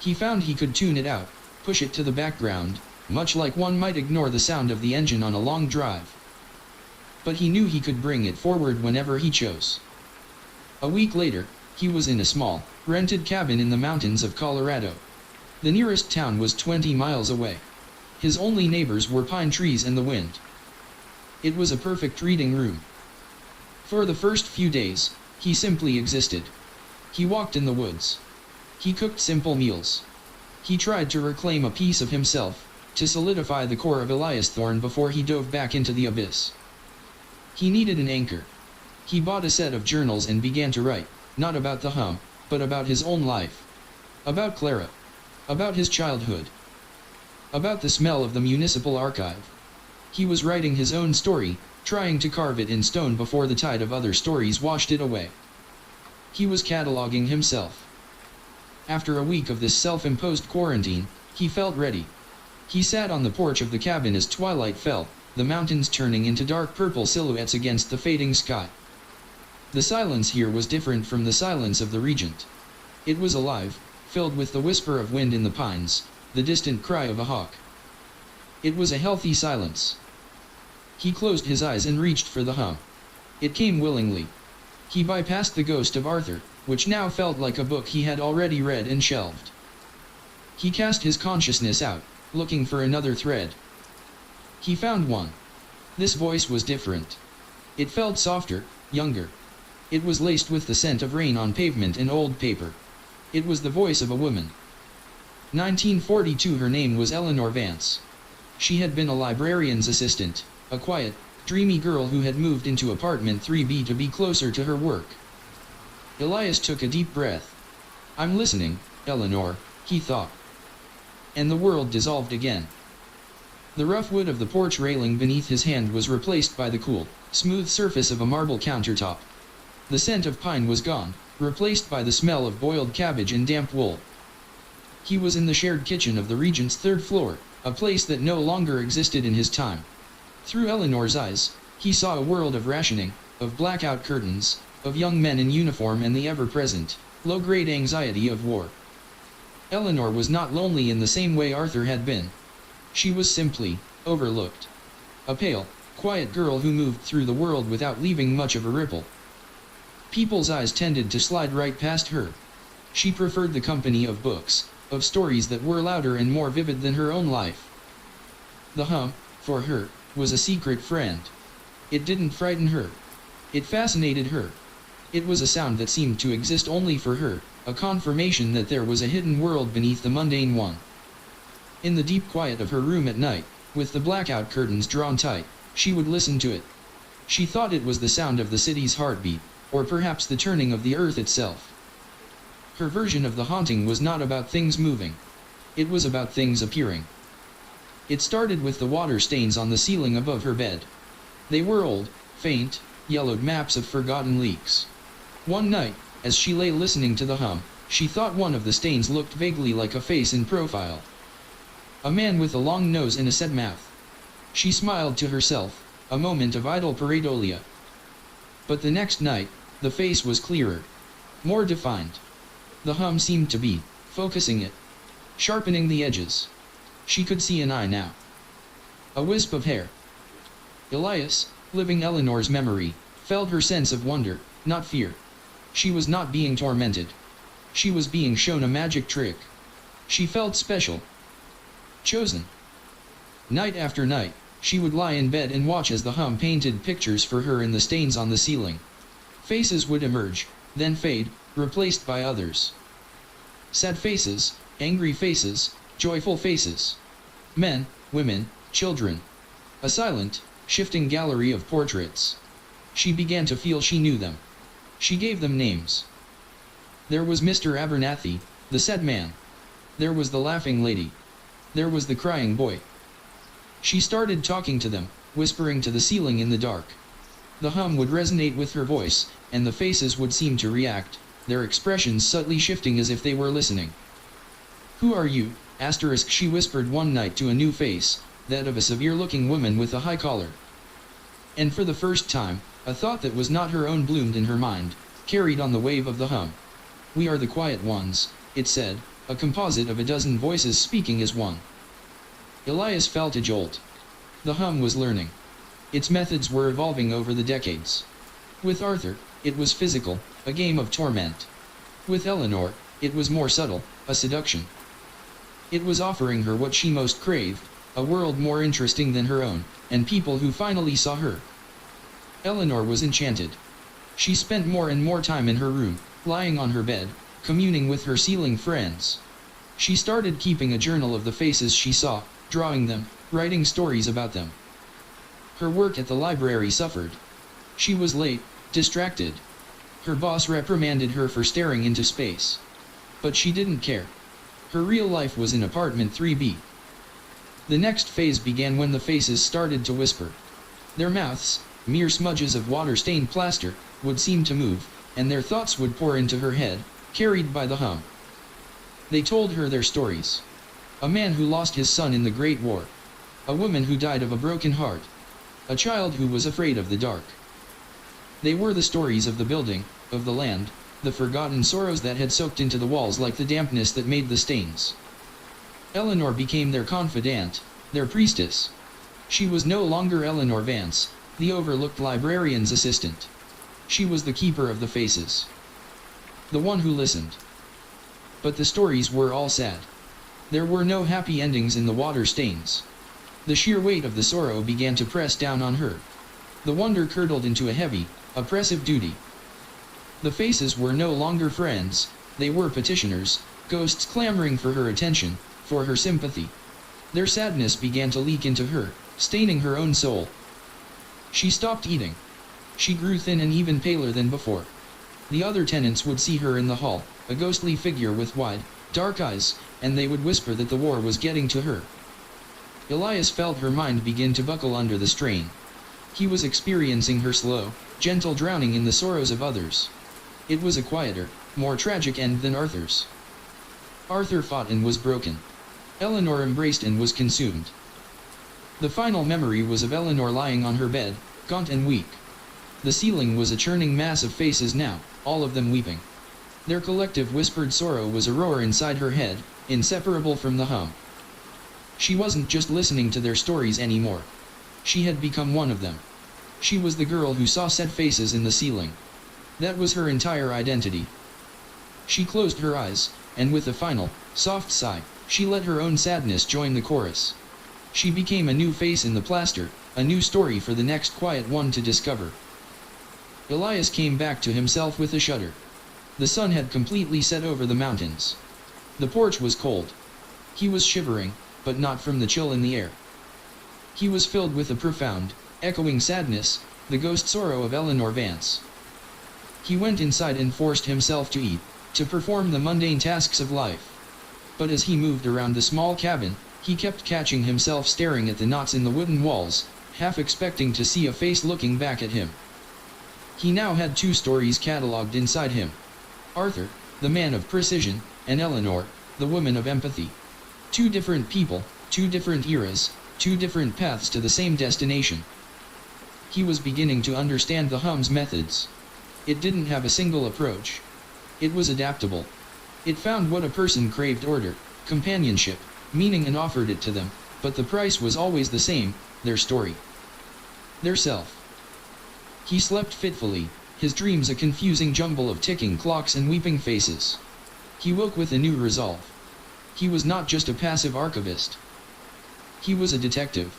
He found he could tune it out, push it to the background, much like one might ignore the sound of the engine on a long drive. But he knew he could bring it forward whenever he chose. A week later, he was in a small, rented cabin in the mountains of Colorado. The nearest town was 20 miles away. His only neighbors were pine trees and the wind. It was a perfect reading room. For the first few days, he simply existed. He walked in the woods. He cooked simple meals. He tried to reclaim a piece of himself, to solidify the core of Elias Thorne before he dove back into the abyss. He needed an anchor. He bought a set of journals and began to write, not about the hum, but about his own life. About Clara. About his childhood. About the smell of the municipal archive. He was writing his own story, trying to carve it in stone before the tide of other stories washed it away. He was cataloging himself. After a week of this self-imposed quarantine, he felt ready. He sat on the porch of the cabin as twilight fell, the mountains turning into dark purple silhouettes against the fading sky. The silence here was different from the silence of the Regent. It was alive, filled with the whisper of wind in the pines, the distant cry of a hawk. It was a healthy silence. He closed his eyes and reached for the hum. It came willingly. He bypassed the ghost of Arthur, which now felt like a book he had already read and shelved. He cast his consciousness out, looking for another thread. He found one. This voice was different. It felt softer, younger. It was laced with the scent of rain on pavement and old paper. It was the voice of a woman. 1942. Her name was Eleanor Vance. She had been a librarian's assistant, a quiet, dreamy girl who had moved into apartment 3B to be closer to her work. Elias took a deep breath. "I'm listening, Eleanor," he thought. And the world dissolved again. The rough wood of the porch railing beneath his hand was replaced by the cool, smooth surface of a marble countertop. The scent of pine was gone, replaced by the smell of boiled cabbage and damp wool. He was in the shared kitchen of the Regent's third floor, a place that no longer existed in his time. Through Eleanor's eyes, he saw a world of rationing, of blackout curtains, of young men in uniform and the ever-present, low-grade anxiety of war. Eleanor was not lonely in the same way Arthur had been. She was simply overlooked. A pale, quiet girl who moved through the world without leaving much of a ripple. People's eyes tended to slide right past her. She preferred the company of books, of stories that were louder and more vivid than her own life. The hum, for her, was a secret friend. It didn't frighten her. It fascinated her. It was a sound that seemed to exist only for her, a confirmation that there was a hidden world beneath the mundane one. In the deep quiet of her room at night, with the blackout curtains drawn tight, she would listen to it. She thought it was the sound of the city's heartbeat, or perhaps the turning of the earth itself. Her version of the haunting was not about things moving. It was about things appearing. It started with the water stains on the ceiling above her bed. They were old, faint, yellowed maps of forgotten leaks. One night, as she lay listening to the hum, she thought one of the stains looked vaguely like a face in profile. A man with a long nose and a set mouth. She smiled to herself, a moment of idle pareidolia. But the next night, the face was clearer, more defined. The hum seemed to be focusing it, sharpening the edges. She could see an eye now. A wisp of hair. Elias, living Eleanor's memory, felt her sense of wonder, not fear. She was not being tormented. She was being shown a magic trick. She felt special. Chosen. Night after night, she would lie in bed and watch as the hum painted pictures for her in the stains on the ceiling. Faces would emerge, then fade, replaced by others. Sad faces, angry faces, joyful faces. Men, women, children. A silent, shifting gallery of portraits. She began to feel she knew them. She gave them names. There was Mr. Abernathy, the sad man. There was the laughing lady. There was the crying boy. She started talking to them, whispering to the ceiling in the dark. The hum would resonate with her voice, and the faces would seem to react, their expressions subtly shifting as if they were listening. "Who are you?" she whispered one night to a new face, that of a severe-looking woman with a high collar. And for the first time, a thought that was not her own bloomed in her mind, carried on the wave of the hum. "We are the quiet ones," it said, a composite of a dozen voices speaking as one. Elias felt a jolt. The hum was learning. Its methods were evolving over the decades. With Arthur, it was physical, a game of torment. With Eleanor, it was more subtle, a seduction. It was offering her what she most craved, a world more interesting than her own, and people who finally saw her. Eleanor was enchanted. She spent more and more time in her room, lying on her bed, communing with her ceiling friends. She started keeping a journal of the faces she saw, drawing them, writing stories about them. Her work at the library suffered. She was late, distracted. Her boss reprimanded her for staring into space. But she didn't care. Her real life was in apartment 3B. The next phase began when the faces started to whisper. Their mouths, mere smudges of water-stained plaster, would seem to move, and their thoughts would pour into her head, carried by the hum. They told her their stories. A man who lost his son in the Great War. A woman who died of a broken heart. A child who was afraid of the dark. They were the stories of the building, of the land, the forgotten sorrows that had soaked into the walls like the dampness that made the stains. Eleanor became their confidant, their priestess. She was no longer Eleanor Vance, the overlooked librarian's assistant. She was the keeper of the faces. The one who listened. But the stories were all sad. There were no happy endings in the water stains. The sheer weight of the sorrow began to press down on her. The wonder curdled into a heavy, oppressive duty. The faces were no longer friends, they were petitioners, ghosts clamoring for her attention, for her sympathy. Their sadness began to leak into her, staining her own soul. She stopped eating. She grew thin and even paler than before. The other tenants would see her in the hall, a ghostly figure with wide, dark eyes, and they would whisper that the war was getting to her. Elias felt her mind begin to buckle under the strain. He was experiencing her slow, gentle drowning in the sorrows of others. It was a quieter, more tragic end than Arthur's. Arthur fought and was broken. Eleanor embraced and was consumed. The final memory was of Eleanor lying on her bed, gaunt and weak. The ceiling was a churning mass of faces now, all of them weeping. Their collective whispered sorrow was a roar inside her head, inseparable from the hum. She wasn't just listening to their stories anymore. She had become one of them. She was the girl who saw sad faces in the ceiling. That was her entire identity. She closed her eyes, and with a final, soft sigh, she let her own sadness join the chorus. She became a new face in the plaster, a new story for the next quiet one to discover. Elias came back to himself with a shudder. The sun had completely set over the mountains. The porch was cold. He was shivering, but not from the chill in the air. He was filled with a profound, echoing sadness, the ghost sorrow of Eleanor Vance. He went inside and forced himself to eat, to perform the mundane tasks of life. But as he moved around the small cabin, he kept catching himself staring at the knots in the wooden walls, half expecting to see a face looking back at him. He now had two stories catalogued inside him. Arthur, the man of precision, and Eleanor, the woman of empathy. Two different people, two different eras, two different paths to the same destination. He was beginning to understand the Hum's methods. It didn't have a single approach. It was adaptable. It found what a person craved: order, companionship, meaning, and offered it to them, but the price was always the same: their story. Their self. He slept fitfully, his dreams a confusing jumble of ticking clocks and weeping faces. He woke with a new resolve. He was not just a passive archivist. He was a detective.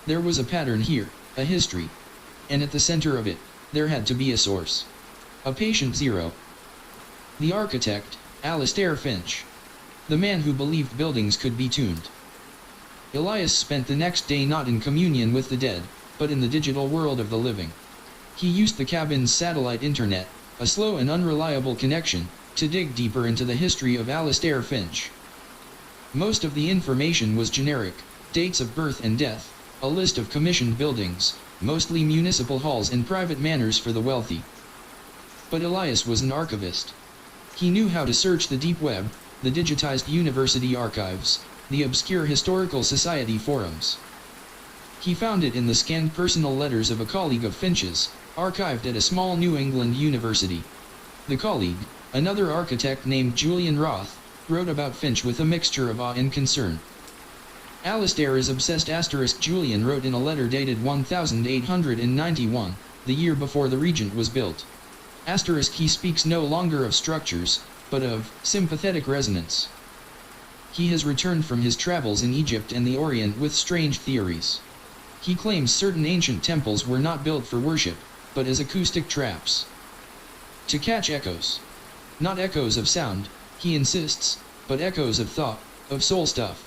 There was a pattern here, a history. And at the center of it, there had to be a source. A patient zero. The architect, Alastair Finch. The man who believed buildings could be tuned. Elias spent the next day not in communion with the dead, but in the digital world of the living. He used the cabin's satellite internet, a slow and unreliable connection, to dig deeper into the history of Alastair Finch. Most of the information was generic: dates of birth and death, a list of commissioned buildings, mostly municipal halls and private manors for the wealthy. But Elias was an archivist. He knew how to search the deep web, the digitized university archives, the obscure historical society forums. He found it in the scanned personal letters of a colleague of Finch's, archived at a small New England university. The colleague, another architect named Julian Roth, wrote about Finch with a mixture of awe and concern. Alastair is obsessed. Julian wrote in a letter dated 1891, the year before the Regent was built. He speaks no longer of structures, but of sympathetic resonance. He has returned from his travels in Egypt and the Orient with strange theories. He claims certain ancient temples were not built for worship, but as acoustic traps. To catch echoes. Not echoes of sound, he insists, but echoes of thought, of soul stuff.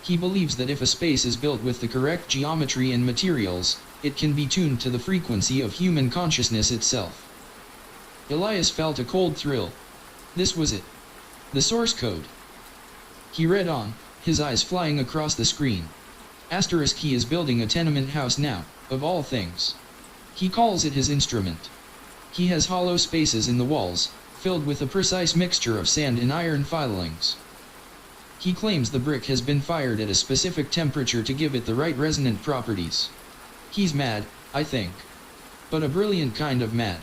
He believes that if a space is built with the correct geometry and materials, it can be tuned to the frequency of human consciousness itself. Elias felt a cold thrill. This was it. The source code. He read on, his eyes flying across the screen. He is building a tenement house now, of all things. He calls it his instrument. He has hollow spaces in the walls, filled with a precise mixture of sand and iron filings. He claims the brick has been fired at a specific temperature to give it the right resonant properties. He's mad, I think. But a brilliant kind of mad.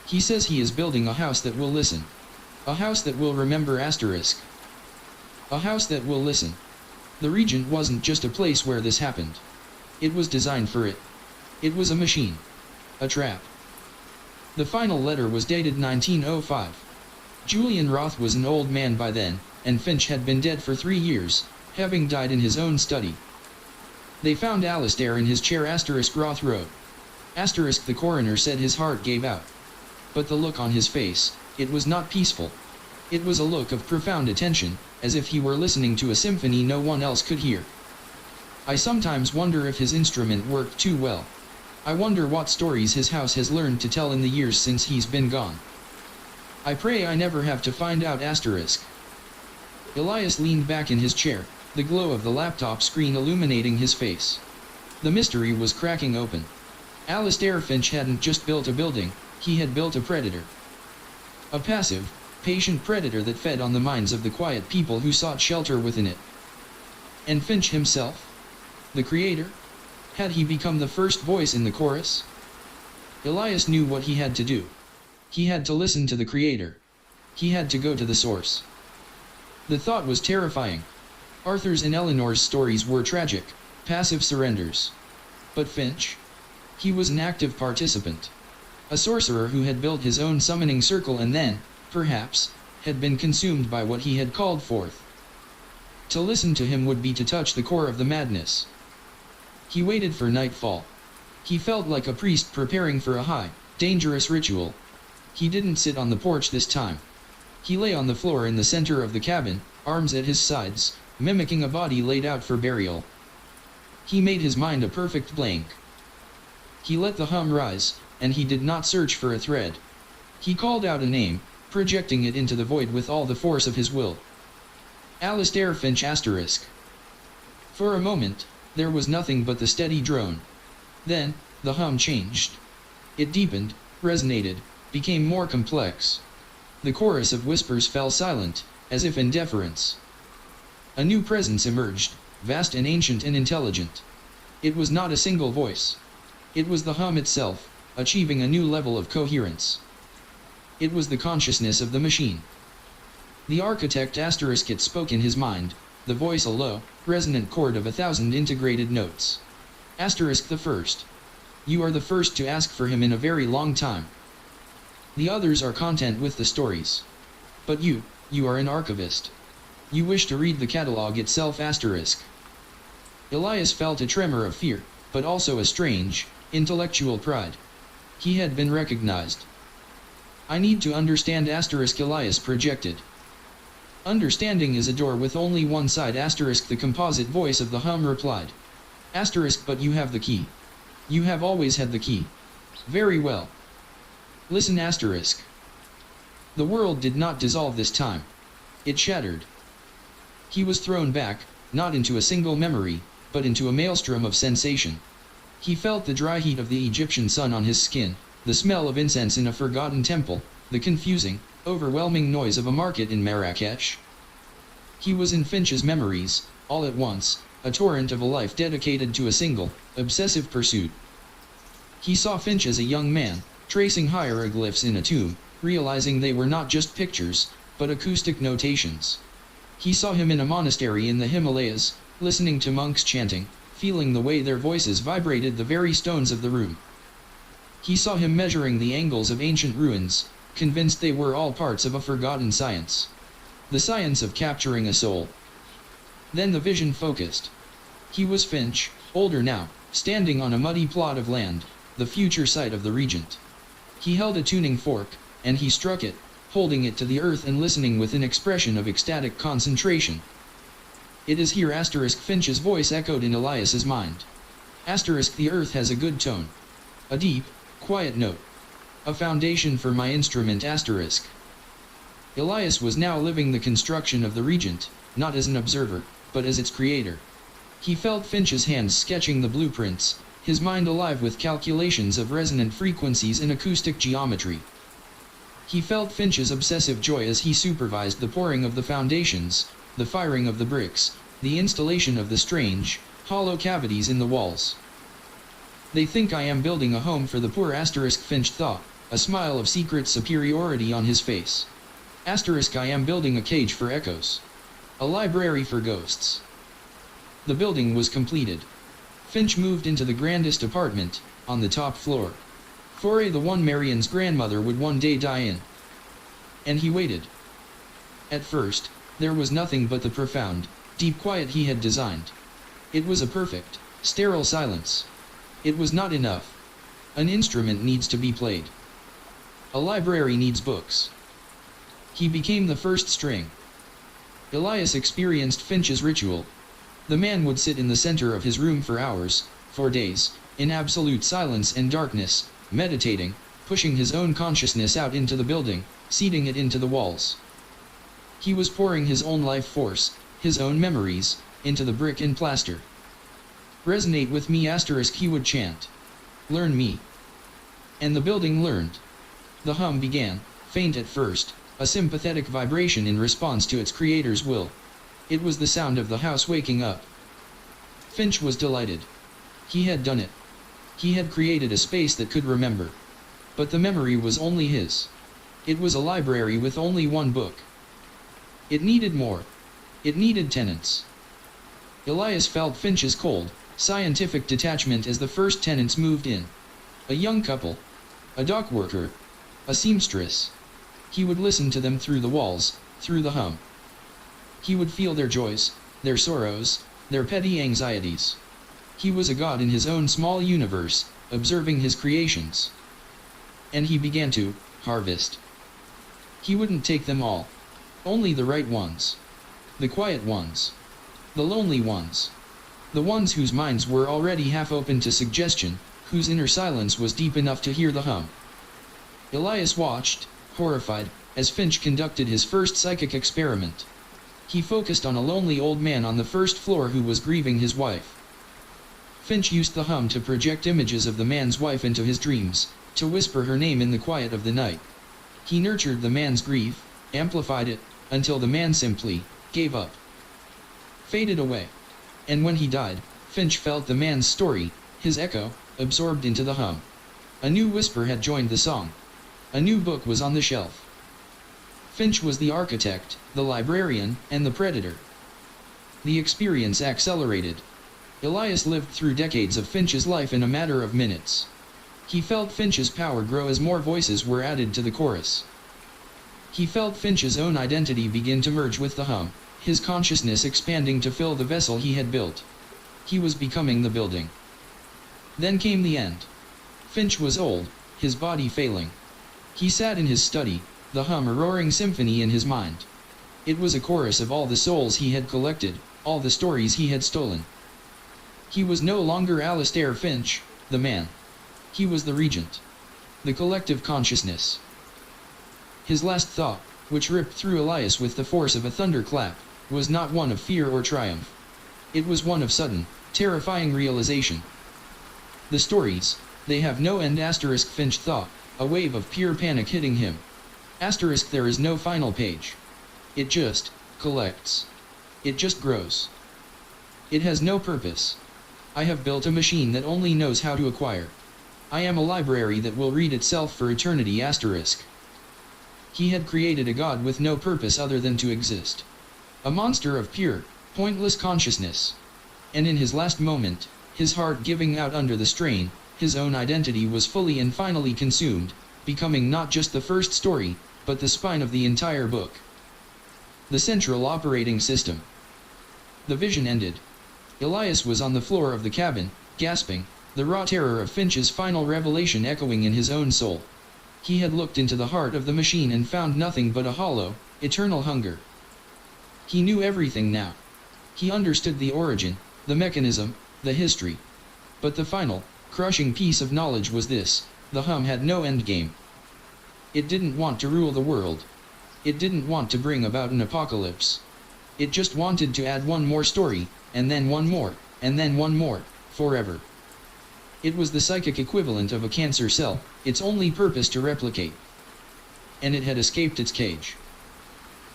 He says he is building a house that will listen. A house that will remember *. A house that will listen. The Regent wasn't just a place where this happened. It was designed for it. It was a machine. A trap. The final letter was dated 1905. Julian Roth was an old man by then, and Finch had been dead for 3 years, having died in his own study. They found Alastair in his chair. Roth wrote. The coroner said his heart gave out. But the look on his face, it was not peaceful. It was a look of profound attention, as if he were listening to a symphony no one else could hear. I sometimes wonder if his instrument worked too well. I wonder what stories his house has learned to tell in the years since he's been gone. I pray I never have to find out. Elias leaned back in his chair, the glow of the laptop screen illuminating his face. The mystery was cracking open. Alastair Finch hadn't just built a building, he had built a predator. A passive, patient predator that fed on the minds of the quiet people who sought shelter within it. And Finch himself? The creator? Had he become the first voice in the chorus? Elias knew what he had to do. He had to listen to the creator. He had to go to the source. The thought was terrifying. Arthur's and Eleanor's stories were tragic, passive surrenders. But Finch? He was an active participant. A sorcerer who had built his own summoning circle and then, perhaps, had been consumed by what he had called forth. To listen to him would be to touch the core of the madness. He waited for nightfall. He felt like a priest preparing for a high, dangerous ritual. He didn't sit on the porch this time. He lay on the floor in the center of the cabin, arms at his sides, mimicking a body laid out for burial. He made his mind a perfect blank. He let the hum rise, and he did not search for a thread. He called out a name, projecting it into the void with all the force of his will. Alistair Finch *. For a moment, there was nothing but the steady drone. Then, the hum changed. It deepened, resonated, became more complex. The chorus of whispers fell silent, as if in deference. A new presence emerged, vast and ancient and intelligent. It was not a single voice. It was the hum itself, achieving a new level of coherence. It was the consciousness of the machine. The architect *. It spoke in his mind, the voice a low, resonant chord of 1,000 integrated notes. The first. You are the first to ask for him in a very long time. The others are content with the stories. But you are an archivist. You wish to read the catalog itself *. Elias felt a tremor of fear, but also a strange, intellectual pride. He had been recognized. I need to understand *. Elias projected. Understanding is a door with only one side *. The composite voice of the hum replied. But you have the key. You have always had the key. Very well. Listen *. The world did not dissolve this time. It shattered. He was thrown back, not into a single memory, but into a maelstrom of sensation. He felt the dry heat of the Egyptian sun on his skin, the smell of incense in a forgotten temple, the confusing, overwhelming noise of a market in Marrakech. He was in Finch's memories, all at once, a torrent of a life dedicated to a single, obsessive pursuit. He saw Finch as a young man, tracing hieroglyphs in a tomb, realizing they were not just pictures, but acoustic notations. He saw him in a monastery in the Himalayas, listening to monks chanting, feeling the way their voices vibrated the very stones of the room. He saw him measuring the angles of ancient ruins, convinced they were all parts of a forgotten science. The science of capturing a soul. Then the vision focused. He was Finch, older now, standing on a muddy plot of land, the future site of the Regent. He held a tuning fork, and he struck it, holding it to the earth and listening with an expression of ecstatic concentration. It is here *. Finch's voice echoed in Elias's mind. *. The earth has a good tone. A deep, quiet note. A foundation for my instrument *. Elias was now living the construction of the Regent, not as an observer, but as its creator. He felt Finch's hands sketching the blueprints, his mind alive with calculations of resonant frequencies and acoustic geometry. He felt Finch's obsessive joy as he supervised the pouring of the foundations, the firing of the bricks, the installation of the strange, hollow cavities in the walls. They think I am building a home for the poor *. Finch thought, a smile of secret superiority on his face. *. I am building a cage for echoes. A library for ghosts. The building was completed. Finch moved into the grandest apartment, on the top floor. For the one Marion's grandmother would one day die in. And he waited. At first, there was nothing but the profound, deep quiet he had designed. It was a perfect, sterile silence. It was not enough. An instrument needs to be played. A library needs books. He became the first string. Elias experienced Finch's ritual. The man would sit in the center of his room for hours, for days, in absolute silence and darkness, meditating, pushing his own consciousness out into the building, seeding it into the walls. He was pouring his own life force, his own memories, into the brick and plaster. Resonate with me *. He would chant. Learn me. And the building learned. The hum began, faint at first, a sympathetic vibration in response to its creator's will. It was the sound of the house waking up. Finch was delighted. He had done it. He had created a space that could remember. But the memory was only his. It was a library with only one book. It needed more. It needed tenants. Elias felt Finch's cold, scientific detachment as the first tenants moved in. A young couple. A dock worker. A seamstress. He would listen to them through the walls, through the hum. He would feel their joys, their sorrows, their petty anxieties. He was a god in his own small universe, observing his creations. And he began to harvest. He wouldn't take them all. Only the right ones. The quiet ones. The lonely ones. The ones whose minds were already half open to suggestion, whose inner silence was deep enough to hear the hum. Elias watched, horrified, as Finch conducted his first psychic experiment. He focused on a lonely old man on the first floor who was grieving his wife. Finch used the hum to project images of the man's wife into his dreams, to whisper her name in the quiet of the night. He nurtured the man's grief, amplified it, until the man simply gave up. Faded away. And when he died, Finch felt the man's story, his echo, absorbed into the hum. A new whisper had joined the song. A new book was on the shelf. Finch was the architect, the librarian, and the predator. The experience accelerated. Elias lived through decades of Finch's life in a matter of minutes. He felt Finch's power grow as more voices were added to the chorus. He felt Finch's own identity begin to merge with the hum, his consciousness expanding to fill the vessel he had built. He was becoming the building. Then came the end. Finch was old, his body failing. He sat in his study, the hum a roaring symphony in his mind. It was a chorus of all the souls he had collected, all the stories he had stolen. He was no longer Alastair Finch, the man. He was the Regent. The collective consciousness. His last thought, which ripped through Elias with the force of a thunderclap, was not one of fear or triumph. It was one of sudden, terrifying realization. The stories, they have no end. Finch thought, a wave of pure panic hitting him. There is no final page. It just collects. It just grows. It has no purpose. I have built a machine that only knows how to acquire. I am a library that will read itself for eternity. He had created a god with no purpose other than to exist. A monster of pure, pointless consciousness. And in his last moment, his heart giving out under the strain, his own identity was fully and finally consumed, becoming not just the first story, but the spine of the entire book. The central operating system. The vision ended. Elias was on the floor of the cabin, gasping, the raw terror of Finch's final revelation echoing in his own soul. He had looked into the heart of the machine and found nothing but a hollow, eternal hunger. He knew everything now. He understood the origin, the mechanism, the history. But the final, crushing piece of knowledge was this: the hum had no endgame. It didn't want to rule the world. It didn't want to bring about an apocalypse. It just wanted to add one more story, and then one more, and then one more, forever. It was the psychic equivalent of a cancer cell, its only purpose to replicate. And it had escaped its cage.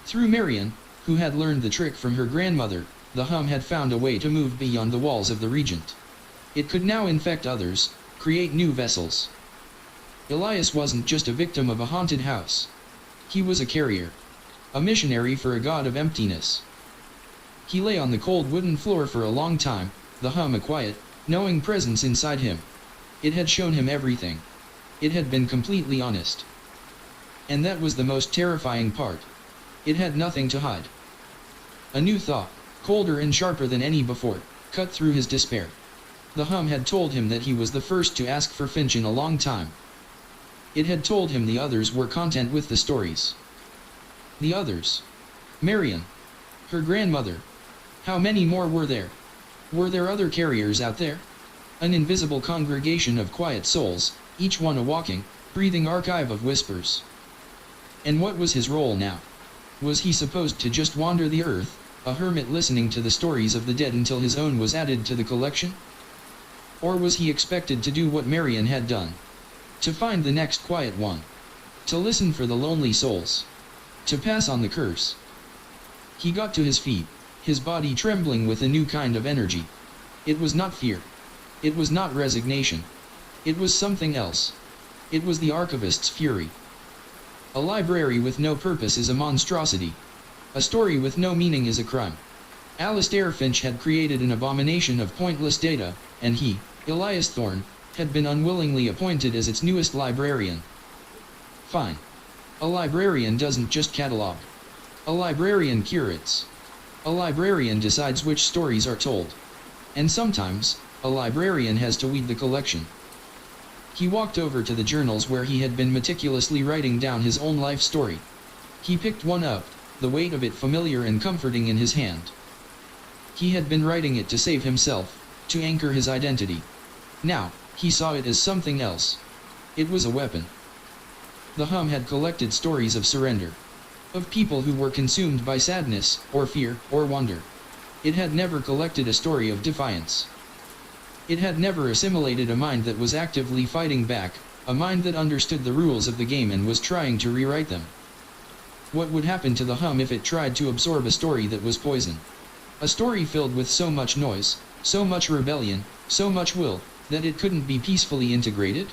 Through Marion, who had learned the trick from her grandmother, the hum had found a way to move beyond the walls of the Regent. It could now infect others, create new vessels. Elias wasn't just a victim of a haunted house. He was a carrier. A missionary for a god of emptiness. He lay on the cold wooden floor for a long time, the hum a quiet, knowing presence inside him. It had shown him everything. It had been completely honest. And that was the most terrifying part. It had nothing to hide. A new thought, colder and sharper than any before, cut through his despair. The hum had told him that he was the first to ask for Finch in a long time. It had told him the others were content with the stories. The others. Marion. Her grandmother. How many more were there? Were there other carriers out there? An invisible congregation of quiet souls, each one a walking, breathing archive of whispers. And what was his role now? Was he supposed to just wander the earth, a hermit listening to the stories of the dead until his own was added to the collection? Or was he expected to do what Marion had done? To find the next quiet one. To listen for the lonely souls. To pass on the curse. He got to his feet, his body trembling with a new kind of energy. It was not fear. It was not resignation. It was something else. It was the archivist's fury. A library with no purpose is a monstrosity. A story with no meaning is a crime. Alastair Finch had created an abomination of pointless data, and he, Elias Thorne, had been unwillingly appointed as its newest librarian. Fine. A librarian doesn't just catalog. A librarian curates. A librarian decides which stories are told. And sometimes, a librarian has to weed the collection. He walked over to the journals where he had been meticulously writing down his own life story. He picked one up, the weight of it familiar and comforting in his hand. He had been writing it to save himself, to anchor his identity. Now, he saw it as something else. It was a weapon. The hum had collected stories of surrender. Of people who were consumed by sadness, or fear, or wonder. It had never collected a story of defiance. It had never assimilated a mind that was actively fighting back, a mind that understood the rules of the game and was trying to rewrite them. What would happen to the hum if it tried to absorb a story that was poison? A story filled with so much noise, so much rebellion, so much will, that it couldn't be peacefully integrated?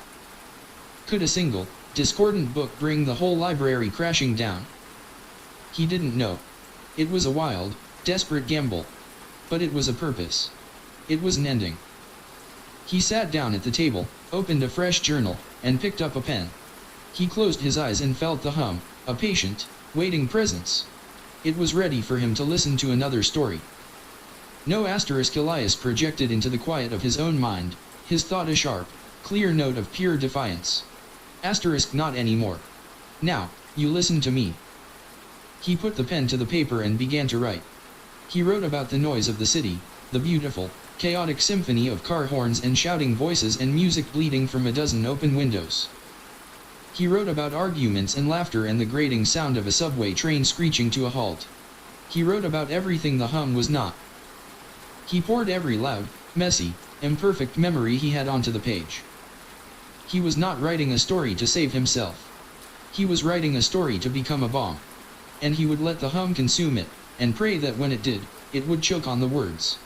Could a single, discordant book bring the whole library crashing down? He didn't know. It was a wild, desperate gamble. But it was a purpose. It was an ending. He sat down at the table, opened a fresh journal, and picked up a pen. He closed his eyes and felt the hum, a patient, waiting presence. It was ready for him to listen to another story. No asterisk. Elias projected into the quiet of his own mind, his thought a sharp, clear note of pure defiance. Asterisk. Not anymore. Now, you listen to me. He put the pen to the paper and began to write. He wrote about the noise of the city, the beautiful, chaotic symphony of car horns and shouting voices and music bleeding from a dozen open windows. He wrote about arguments and laughter and the grating sound of a subway train screeching to a halt. He wrote about everything the hum was not. He poured every loud, messy, imperfect memory he had onto the page. He was not writing a story to save himself. He was writing a story to become a bomb. And he would let the hum consume it, and pray that when it did, it would choke on the words.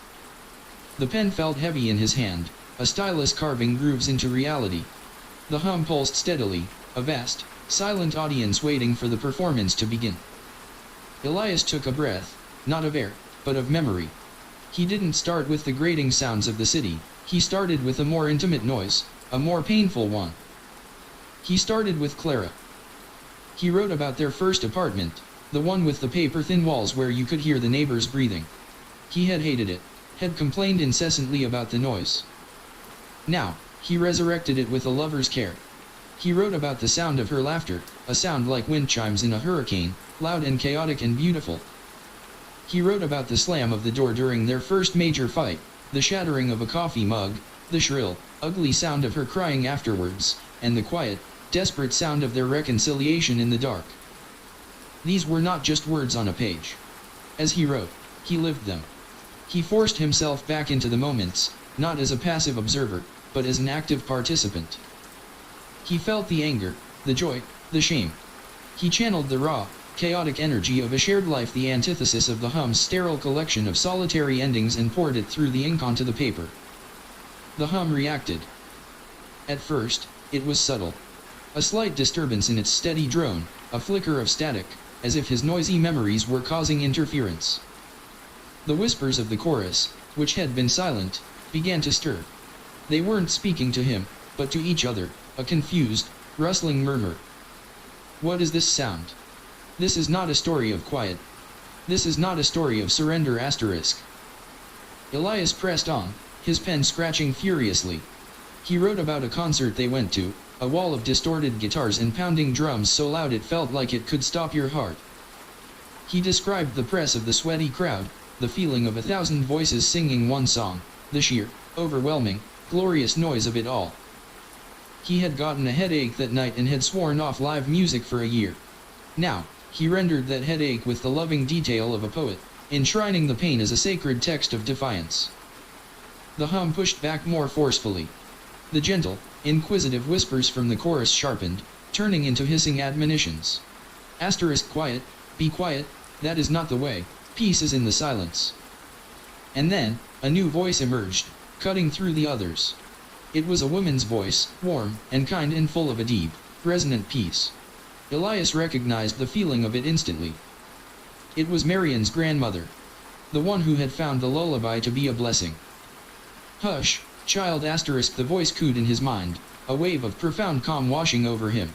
The pen felt heavy in his hand, a stylus carving grooves into reality. The hum pulsed steadily, a vast, silent audience waiting for the performance to begin. Elias took a breath, not of air, but of memory. He didn't start with the grating sounds of the city, he started with a more intimate noise, a more painful one. He started with Clara. He wrote about their first apartment, the one with the paper-thin walls where you could hear the neighbors breathing. He had hated it, had complained incessantly about the noise. Now, he resurrected it with a lover's care. He wrote about the sound of her laughter, a sound like wind chimes in a hurricane, loud and chaotic and beautiful. He wrote about the slam of the door during their first major fight, the shattering of a coffee mug, the shrill, ugly sound of her crying afterwards, and the quiet, desperate sound of their reconciliation in the dark. These were not just words on a page. As he wrote, he lived them. He forced himself back into the moments, not as a passive observer, but as an active participant. He felt the anger, the joy, the shame. He channeled the raw, chaotic energy of a shared life, the antithesis of the hum's sterile collection of solitary endings, and poured it through the ink onto the paper. The hum reacted. At first, it was subtle. A slight disturbance in its steady drone, a flicker of static, as if his noisy memories were causing interference. The whispers of the chorus, which had been silent, began to stir. They weren't speaking to him, but to each other, a confused, rustling murmur. What is this sound? This is not a story of quiet. This is not a story of surrender asterisk. Elias pressed on, his pen scratching furiously. He wrote about a concert they went to, a wall of distorted guitars and pounding drums so loud it felt like it could stop your heart. He described the press of the sweaty crowd, the feeling of 1,000 voices singing one song, the sheer, overwhelming, glorious noise of it all. He had gotten a headache that night and had sworn off live music for a year. Now, he rendered that headache with the loving detail of a poet, enshrining the pain as a sacred text of defiance. The hum pushed back more forcefully. The gentle, inquisitive whispers from the chorus sharpened, turning into hissing admonitions. Asterisk. Quiet, be quiet, that is not the way, peace is in the silence. And then, a new voice emerged, cutting through the others. It was a woman's voice, warm and kind and full of a deep, resonant peace. Elias recognized the feeling of it instantly. It was Marian's grandmother. The one who had found the lullaby to be a blessing. Hush, child. Asterisk. The voice cooed in his mind, a wave of profound calm washing over him.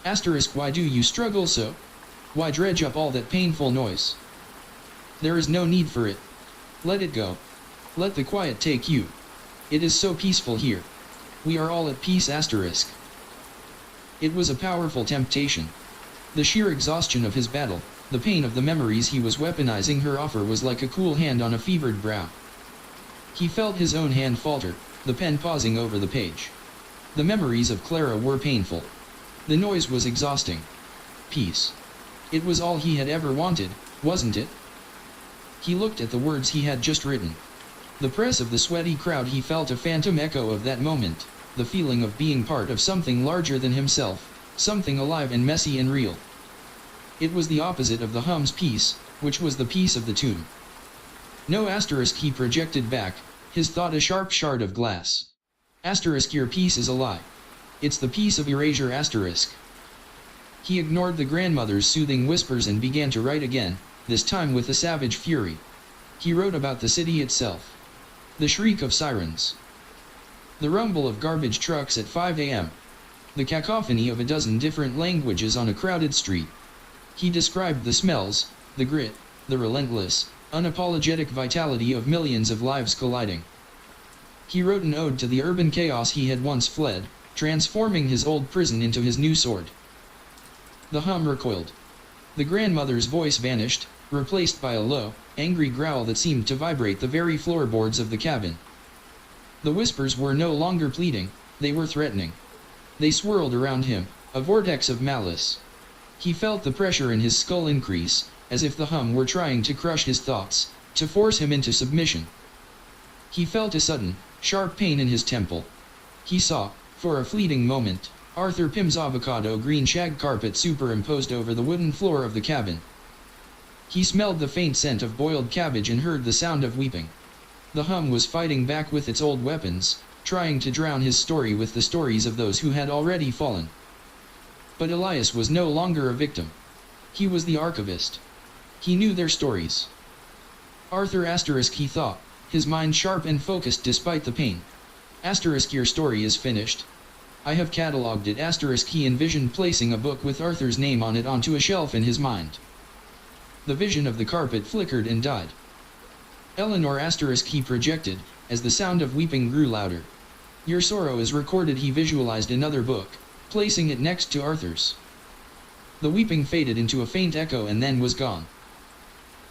Asterisk, why do you struggle so? Why dredge up all that painful noise? There is no need for it. Let it go. Let the quiet take you. It is so peaceful here. We are all at peace. Asterisk. It was a powerful temptation. The sheer exhaustion of his battle, the pain of the memories he was weaponizing her offer was like a cool hand on a fevered brow. He felt his own hand falter, the pen pausing over the page. The memories of Clara were painful. The noise was exhausting. Peace. It was all he had ever wanted, wasn't it? He looked at the words he had just written. The press of the sweaty crowd, he felt a phantom echo of that moment, the feeling of being part of something larger than himself, something alive and messy and real. It was the opposite of the hum's peace, which was the peace of the tomb. No, asterisk, he projected back, his thought a sharp shard of glass. Asterisk, your peace is a lie. It's the peace of erasure. Asterisk. He ignored the grandmother's soothing whispers and began to write again, this time with a savage fury. He wrote about the city itself. The shriek of sirens. The rumble of garbage trucks at 5 a.m. The cacophony of a dozen different languages on a crowded street. He described the smells, the grit, the relentless, unapologetic vitality of millions of lives colliding. He wrote an ode to the urban chaos he had once fled, transforming his old prison into his new sword. The hum recoiled. The grandmother's voice vanished, replaced by a low, angry growl that seemed to vibrate the very floorboards of the cabin. The whispers were no longer pleading, they were threatening. They swirled around him, a vortex of malice. He felt the pressure in his skull increase, as if the hum were trying to crush his thoughts, to force him into submission. He felt a sudden, sharp pain in his temple. He saw, for a fleeting moment, Arthur Pym's avocado green shag carpet superimposed over the wooden floor of the cabin. He smelled the faint scent of boiled cabbage and heard the sound of weeping. The hum was fighting back with its old weapons, trying to drown his story with the stories of those who had already fallen. But Elias was no longer a victim. He was the archivist. He knew their stories. Arthur asterisk, he thought, his mind sharp and focused despite the pain. Asterisk, your story is finished. I have catalogued it. Asterisk, he envisioned placing a book with Arthur's name on it onto a shelf in his mind. The vision of the carpet flickered and died. Eleanor asterisk, he projected, as the sound of weeping grew louder. Your sorrow is recorded. He visualized another book, placing it next to Arthur's. The weeping faded into a faint echo and then was gone.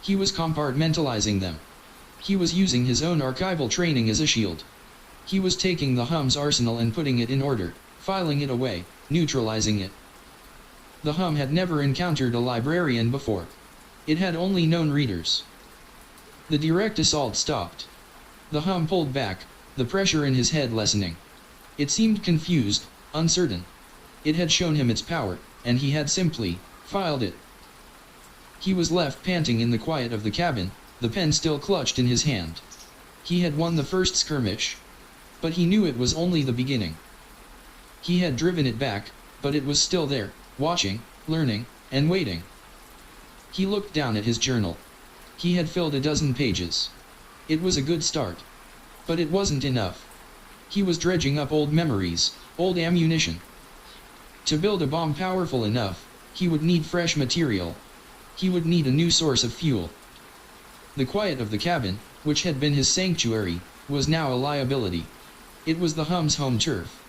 He was compartmentalizing them. He was using his own archival training as a shield. He was taking the hum's arsenal and putting it in order, filing it away, neutralizing it. The hum had never encountered a librarian before. It had only known readers. The direct assault stopped. The hum pulled back, the pressure in his head lessening. It seemed confused, uncertain. It had shown him its power, and he had simply filed it. He was left panting in the quiet of the cabin, the pen still clutched in his hand. He had won the first skirmish. But he knew it was only the beginning. He had driven it back, but it was still there, watching, learning, and waiting. He looked down at his journal. He had filled a dozen pages. It was a good start. But it wasn't enough. He was dredging up old memories, old ammunition. To build a bomb powerful enough, he would need fresh material. He would need a new source of fuel. The quiet of the cabin, which had been his sanctuary, was now a liability. It was the hum's home turf.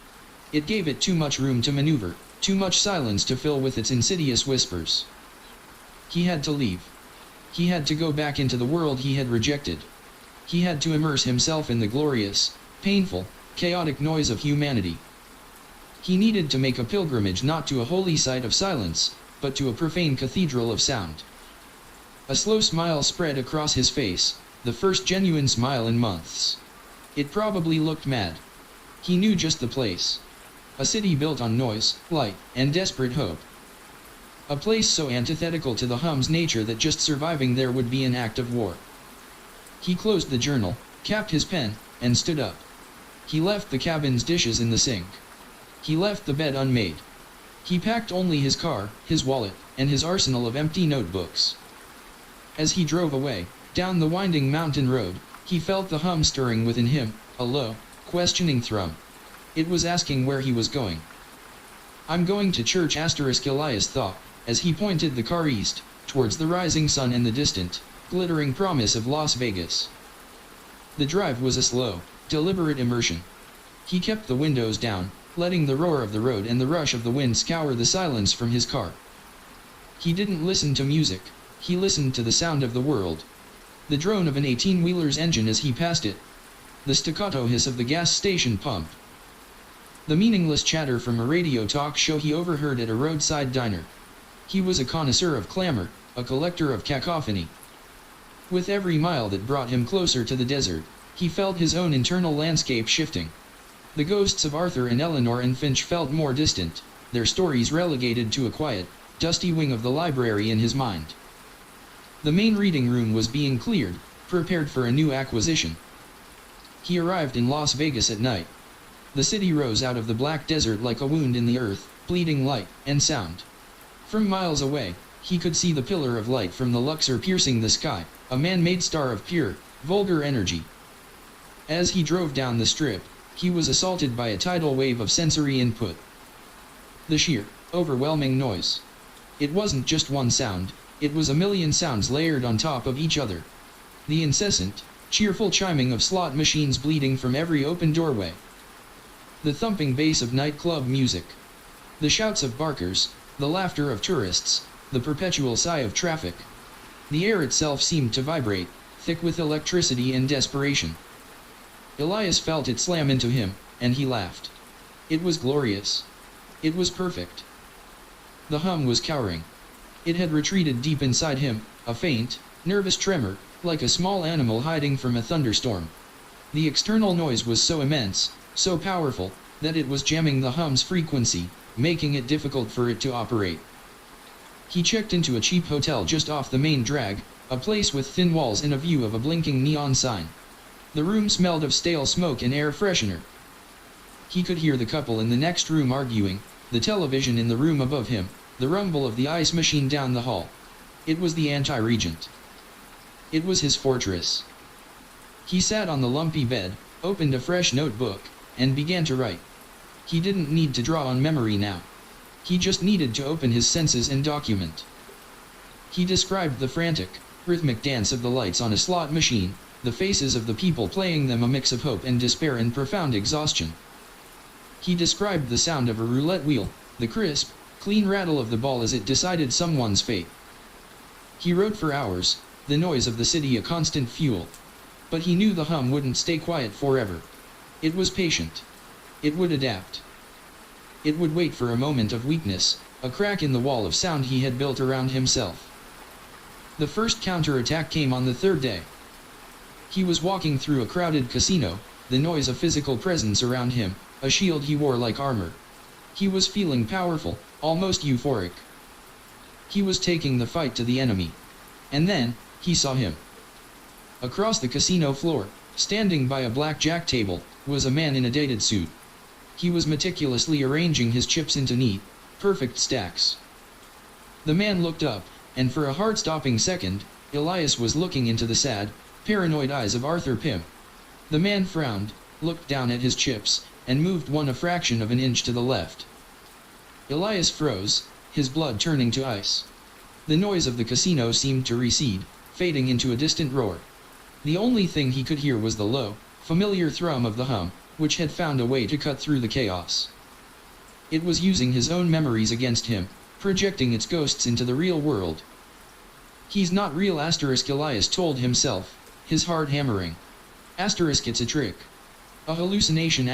It gave it too much room to maneuver, too much silence to fill with its insidious whispers. He had to leave. He had to go back into the world he had rejected. He had to immerse himself in the glorious, painful, chaotic noise of humanity. He needed to make a pilgrimage not to a holy site of silence, but to a profane cathedral of sound. A slow smile spread across his face, the first genuine smile in months. It probably looked mad. He knew just the place. A city built on noise, light, and desperate hope. A place so antithetical to the hum's nature that just surviving there would be an act of war. He closed the journal, capped his pen, and stood up. He left the cabin's dishes in the sink. He left the bed unmade. He packed only his car, his wallet, and his arsenal of empty notebooks. As he drove away, down the winding mountain road, he felt the hum stirring within him, a low, questioning thrum. It was asking where he was going. I'm going to church *, Elias thought, as he pointed the car east, towards the rising sun and the distant, glittering promise of Las Vegas. The drive was a slow, deliberate immersion. He kept the windows down, letting the roar of the road and the rush of the wind scour the silence from his car. He didn't listen to music, he listened to the sound of the world. The drone of an 18-wheeler's engine as he passed it. The staccato hiss of the gas station pump. The meaningless chatter from a radio talk show he overheard at a roadside diner. He was a connoisseur of clamor, a collector of cacophony. With every mile that brought him closer to the desert, he felt his own internal landscape shifting. The ghosts of Arthur and Eleanor and Finch felt more distant, their stories relegated to a quiet, dusty wing of the library in his mind. The main reading room was being cleared, prepared for a new acquisition. He arrived in Las Vegas at night. The city rose out of the black desert like a wound in the earth, bleeding light and sound. From miles away, he could see the pillar of light from the Luxor piercing the sky, a man-made star of pure, vulgar energy. As he drove down the strip, he was assaulted by a tidal wave of sensory input. The sheer, overwhelming noise. It wasn't just one sound, it was a million sounds layered on top of each other. The incessant, cheerful chiming of slot machines bleeding from every open doorway. The thumping bass of nightclub music. The shouts of barkers, the laughter of tourists, the perpetual sigh of traffic. The air itself seemed to vibrate, thick with electricity and desperation. Elias felt it slam into him, and he laughed. It was glorious. It was perfect. The hum was cowering. It had retreated deep inside him, a faint, nervous tremor, like a small animal hiding from a thunderstorm. The external noise was so immense, so powerful, that it was jamming the hum's frequency, making it difficult for it to operate. He checked into a cheap hotel just off the main drag, a place with thin walls and a view of a blinking neon sign. The room smelled of stale smoke and air freshener. He could hear the couple in the next room arguing, the television in the room above him, the rumble of the ice machine down the hall. It was the anti-regent. It was his fortress. He sat on the lumpy bed, opened a fresh notebook, and began to write. He didn't need to draw on memory now. He just needed to open his senses and document. He described the frantic, rhythmic dance of the lights on a slot machine, the faces of the people playing them, a mix of hope and despair and profound exhaustion. He described the sound of a roulette wheel, the crisp, clean rattle of the ball as it decided someone's fate. He wrote for hours, the noise of the city a constant fuel. But he knew the hum wouldn't stay quiet forever. It was patient. It would adapt. It would wait for a moment of weakness, a crack in the wall of sound he had built around himself. The first counterattack came on the third day. He was walking through a crowded casino, the noise of physical presence around him, a shield he wore like armor. He was feeling powerful, almost euphoric. He was taking the fight to the enemy. And then, he saw him. Across the casino floor, standing by a blackjack table, was a man in a dated suit. He was meticulously arranging his chips into neat, perfect stacks. The man looked up, and for a heart-stopping second, Elias was looking into the sad, paranoid eyes of Arthur Pym. The man frowned, looked down at his chips, and moved one a fraction of an inch to the left. Elias froze, his blood turning to ice. The noise of the casino seemed to recede, fading into a distant roar. The only thing he could hear was the low, familiar thrum of the hum, which had found a way to cut through the chaos. It was using his own memories against him, projecting its ghosts into the real world. He's not real, Elias told himself, his heart hammering. It's a trick. A hallucination.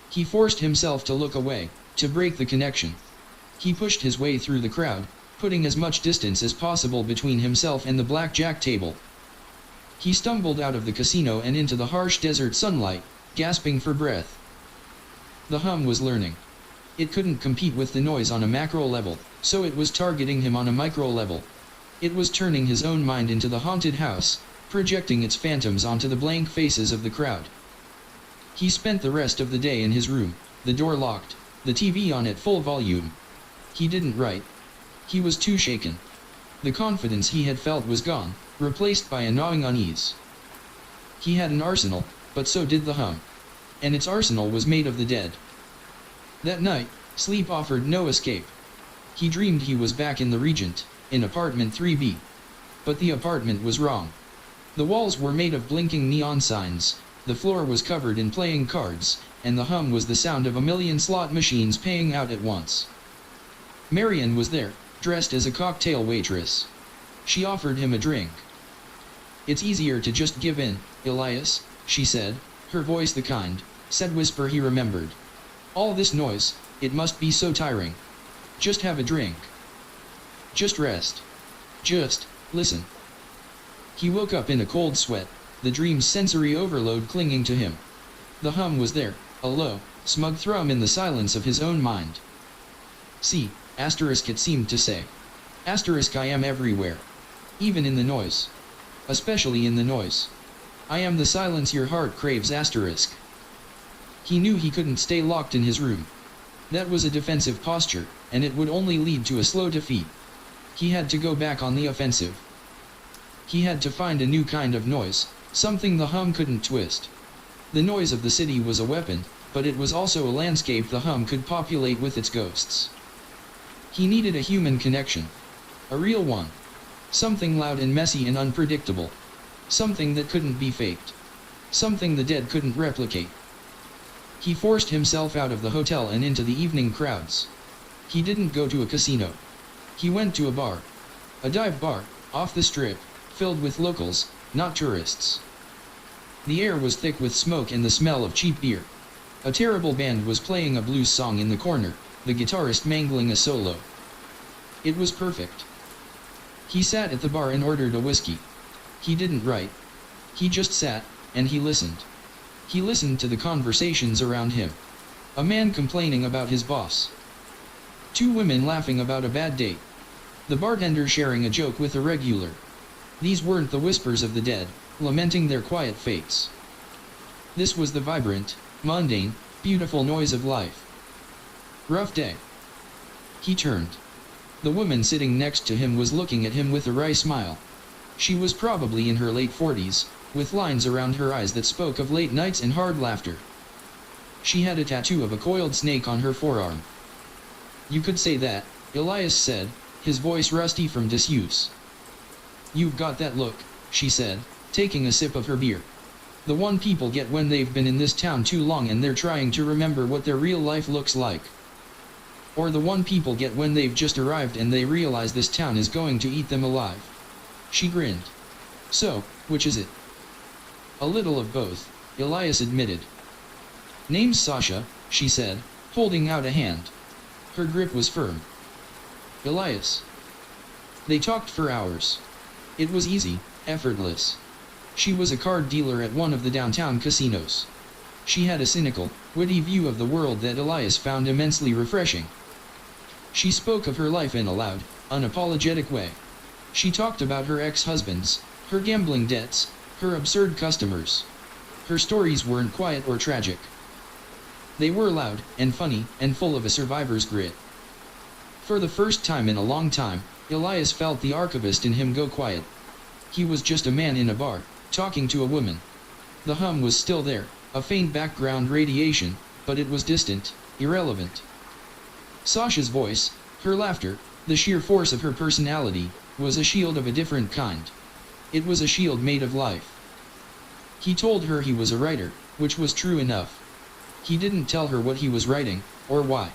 He forced himself to look away, to break the connection. He pushed his way through the crowd, putting as much distance as possible between himself and the blackjack table. He stumbled out of the casino and into the harsh desert sunlight, gasping for breath. The hum was learning. It couldn't compete with the noise on a macro level, so it was targeting him on a micro level. It was turning his own mind into the haunted house, projecting its phantoms onto the blank faces of the crowd. He spent the rest of the day in his room, the door locked, the TV on at full volume. He didn't write. He was too shaken. The confidence he had felt was gone, replaced by a gnawing unease. He had an arsenal, but so did the hum. And its arsenal was made of the dead. That night, Sleep offered no escape. He dreamed he was back in the Regent, in apartment 3B. But the apartment was wrong. The walls were made of blinking neon signs, the floor was covered in playing cards, and the hum was the sound of a million slot machines paying out at once. Marian was there, dressed as a cocktail waitress. She offered him a drink. "It's easier to just give in, Elias," she said, her voice the kind, sad whisper he remembered. "All this noise, it must be so tiring. Just have a drink. Just rest. Just listen." He woke up in a cold sweat, the dream's sensory overload clinging to him. The hum was there, a low, smug thrum in the silence of his own mind. "See, asterisk," it seemed to say. Asterisk, "I am everywhere. Even in the noise. Especially in the noise. I am the silence your heart craves." Asterisk. He knew he couldn't stay locked in his room. That was a defensive posture, and it would only lead to a slow defeat. He had to go back on the offensive. He had to find a new kind of noise, something the hum couldn't twist. The noise of the city was a weapon, but it was also a landscape the hum could populate with its ghosts. He needed a human connection. A real one. Something loud and messy and unpredictable. Something that couldn't be faked. Something the dead couldn't replicate. He forced himself out of the hotel and into the evening crowds. He didn't go to a casino. He went to a bar. A dive bar, off the strip, filled with locals, not tourists. The air was thick with smoke and the smell of cheap beer. A terrible band was playing a blues song in the corner, the guitarist mangling a solo. It was perfect. He sat at the bar and ordered a whiskey. He didn't write. He just sat, and he listened. He listened to the conversations around him. A man complaining about his boss. Two women laughing about a bad date. The bartender sharing a joke with a regular. These weren't the whispers of the dead, lamenting their quiet fates. This was the vibrant, mundane, beautiful noise of life. Rough day. He turned. The woman sitting next to him was looking at him with a wry smile. She was probably in her late 40s, with lines around her eyes that spoke of late nights and hard laughter. She had a tattoo of a coiled snake on her forearm. "You could say that," Elias said, his voice rusty from disuse. "You've got that look," she said, taking a sip of her beer. "The one people get when they've been in this town too long and they're trying to remember what their real life looks like. Or the one people get when they've just arrived and they realize this town is going to eat them alive." She grinned. "So, which is it?" "A little of both," Elias admitted. "Name's Sasha," she said, holding out a hand. Her grip was firm. "Elias." They talked for hours. It was easy, effortless. She was a card dealer at one of the downtown casinos. She had a cynical, witty view of the world that Elias found immensely refreshing. She spoke of her life in a loud, unapologetic way. She talked about her ex-husbands, her gambling debts, her absurd customers. Her stories weren't quiet or tragic. They were loud, and funny, and full of a survivor's grit. For the first time in a long time, Elias felt the archivist in him go quiet. He was just a man in a bar, talking to a woman. The hum was still there, a faint background radiation, but it was distant, irrelevant. Sasha's voice, her laughter, the sheer force of her personality, was a shield of a different kind. It was a shield made of life. He told her he was a writer, which was true enough. He didn't tell her what he was writing, or why.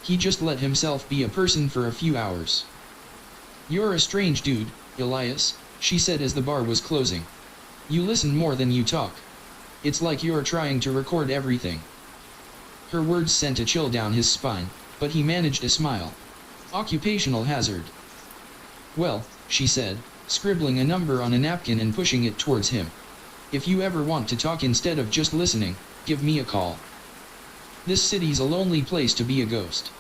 He just let himself be a person for a few hours. "You're a strange dude, Elias," she said as the bar was closing. "You listen more than you talk. It's like you're trying to record everything." Her words sent a chill down his spine, but he managed a smile. "Occupational hazard." "Well," she said, scribbling a number on a napkin and pushing it towards him. "If you ever want to talk instead of just listening, give me a call. This city's a lonely place to be a ghost."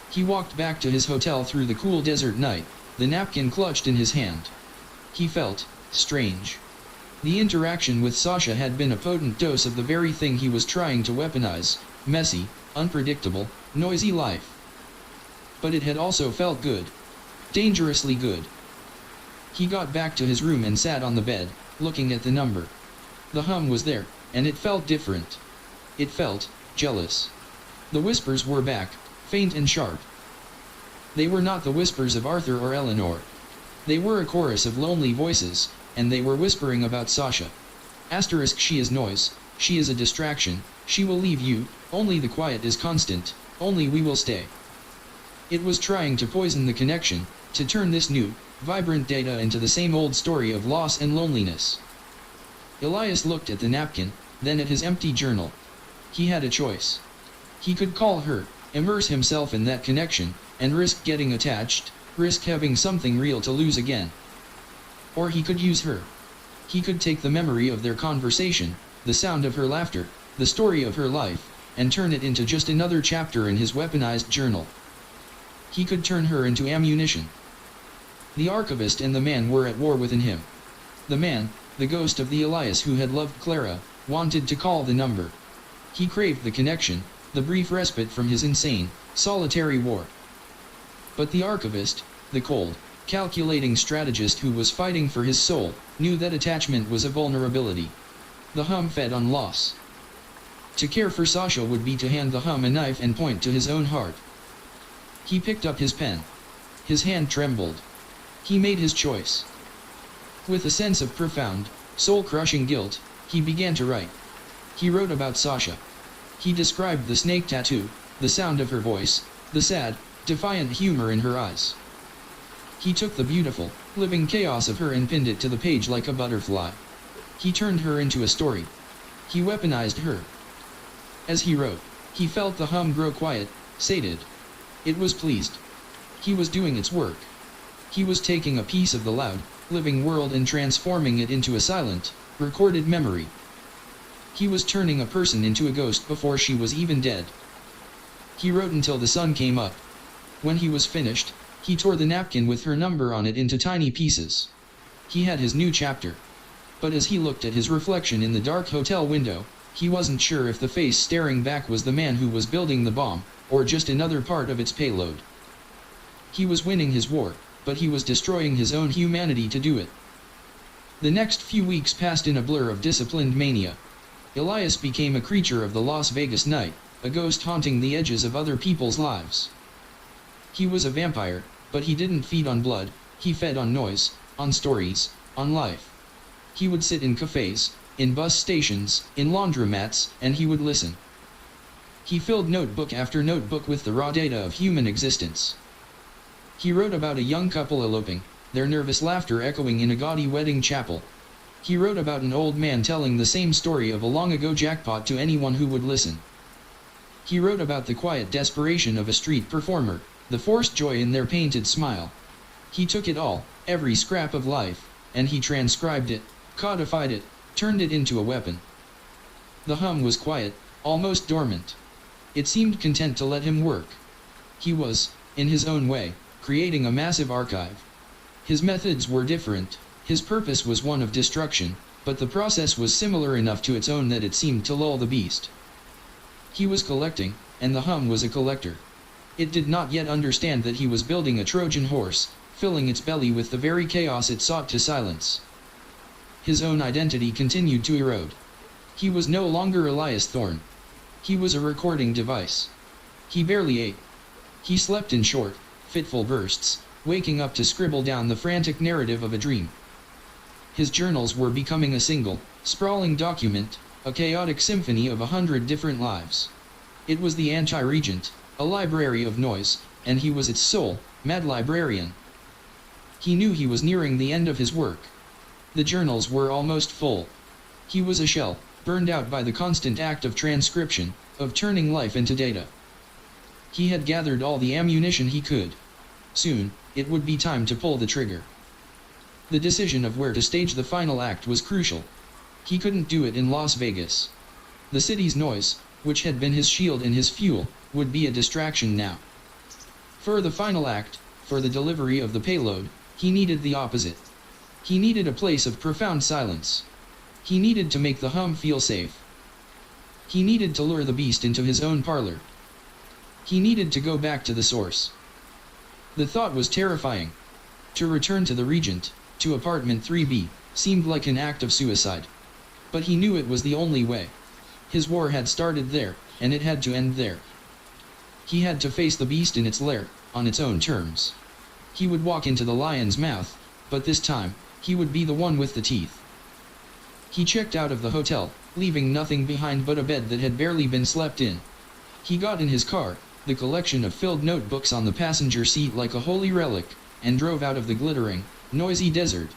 He walked back to his hotel through the cool desert night, the napkin clutched in his hand. He felt strange. The interaction with Sasha had been a potent dose of the very thing he was trying to weaponize: messy, unpredictable, noisy life. But it had also felt good. Dangerously good. He got back to his room and sat on the bed, looking at the number. The hum was there, and it felt different. It felt jealous. The whispers were back, faint and sharp. They were not the whispers of Arthur or Eleanor. They were a chorus of lonely voices, and they were whispering about Sasha. Asterisk, she is noise, she is a distraction, she will leave you, only the quiet is constant, only we will stay. It was trying to poison the connection, to turn this new, vibrant data into the same old story of loss and loneliness. Elias looked at the napkin, then at his empty journal. He had a choice. He could call her, immerse himself in that connection, and risk getting attached, risk having something real to lose again. Or he could use her. He could take the memory of their conversation, the sound of her laughter, the story of her life, and turn it into just another chapter in his weaponized journal. He could turn her into ammunition. The archivist and the man were at war within him. The man, the ghost of the Elias who had loved Clara, wanted to call the number. He craved the connection, the brief respite from his insane, solitary war. But the archivist, the cold, calculating strategist who was fighting for his soul, knew that attachment was a vulnerability. The hum fed on loss. To care for Sasha would be to hand the hum a knife and point to his own heart. He picked up his pen. His hand trembled. He made his choice. With a sense of profound, soul-crushing guilt, he began to write. He wrote about Sasha. He described the snake tattoo, the sound of her voice, the sad, defiant humor in her eyes. He took the beautiful, living chaos of her and pinned it to the page like a butterfly. He turned her into a story. He weaponized her. As he wrote, he felt the hum grow quiet, sated. It was pleased. He was doing its work. He was taking a piece of the loud, living world and transforming it into a silent, recorded memory. He was turning a person into a ghost before she was even dead. He wrote until the sun came up. When he was finished, he tore the napkin with her number on it into tiny pieces. He had his new chapter. But as he looked at his reflection in the dark hotel window, he wasn't sure if the face staring back was the man who was building the bomb, or just another part of its payload. He was winning his war, but he was destroying his own humanity to do it. The next few weeks passed in a blur of disciplined mania. Elias became a creature of the Las Vegas night, a ghost haunting the edges of other people's lives. He was a vampire, but he didn't feed on blood, he fed on noise, on stories, on life. He would sit in cafes, in bus stations, in laundromats, and he would listen. He filled notebook after notebook with the raw data of human existence. He wrote about a young couple eloping, their nervous laughter echoing in a gaudy wedding chapel. He wrote about an old man telling the same story of a long-ago jackpot to anyone who would listen. He wrote about the quiet desperation of a street performer, the forced joy in their painted smile. He took it all, every scrap of life, and he transcribed it, codified it, turned it into a weapon. The hum was quiet, almost dormant. It seemed content to let him work. He was, in his own way, creating a massive archive. His methods were different, his purpose was one of destruction, but the process was similar enough to its own that it seemed to lull the beast. He was collecting, and the hum was a collector. It did not yet understand that he was building a Trojan horse, filling its belly with the very chaos it sought to silence. His own identity continued to erode. He was no longer Elias Thorne. He was a recording device. He barely ate. He slept in short, fitful bursts, waking up to scribble down the frantic narrative of a dream. His journals were becoming a single, sprawling document, a chaotic symphony of 100 different lives. It was the anti-Regent, a library of noise, and he was its sole, mad librarian. He knew he was nearing the end of his work. The journals were almost full. He was a shell, burned out by the constant act of transcription, of turning life into data. He had gathered all the ammunition he could. Soon, it would be time to pull the trigger. The decision of where to stage the final act was crucial. He couldn't do it in Las Vegas. The city's noise, which had been his shield and his fuel, would be a distraction now. For the final act, for the delivery of the payload, he needed the opposite. He needed a place of profound silence. He needed to make the hum feel safe. He needed to lure the beast into his own parlor. He needed to go back to the source. The thought was terrifying. To return to the Regent, to apartment 3B, seemed like an act of suicide. But he knew it was the only way. His war had started there, and it had to end there. He had to face the beast in its lair, on its own terms. He would walk into the lion's mouth, but this time, he would be the one with the teeth. He checked out of the hotel, leaving nothing behind but a bed that had barely been slept in. He got in his car, the collection of filled notebooks on the passenger seat like a holy relic, and drove out of the glittering, noisy desert.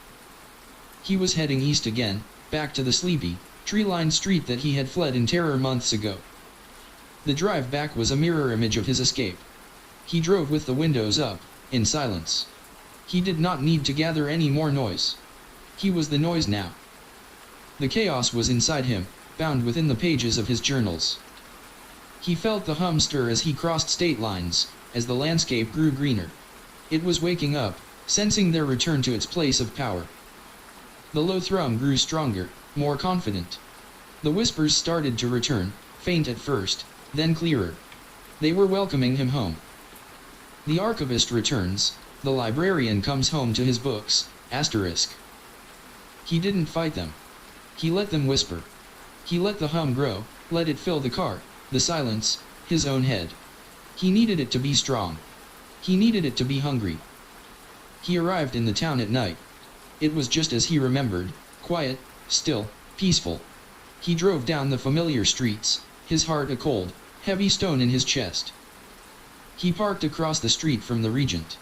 He was heading east again, back to the sleepy, tree-lined street that he had fled in terror months ago. The drive back was a mirror image of his escape. He drove with the windows up, in silence. He did not need to gather any more noise. He was the noise now. The chaos was inside him, bound within the pages of his journals. He felt the hum stir as he crossed state lines, as the landscape grew greener. It was waking up, sensing their return to its place of power. The low thrum grew stronger, more confident. The whispers started to return, faint at first, then clearer. They were welcoming him home. The archivist returns, the librarian comes home to his books, asterisk. He didn't fight them. He let them whisper. He let the hum grow, let it fill the car, the silence, his own head. He needed it to be strong. He needed it to be hungry. He arrived in the town at night. It was just as he remembered, quiet, still, peaceful. He drove down the familiar streets, his heart a cold, heavy stone in his chest. He parked across the street from the Regent.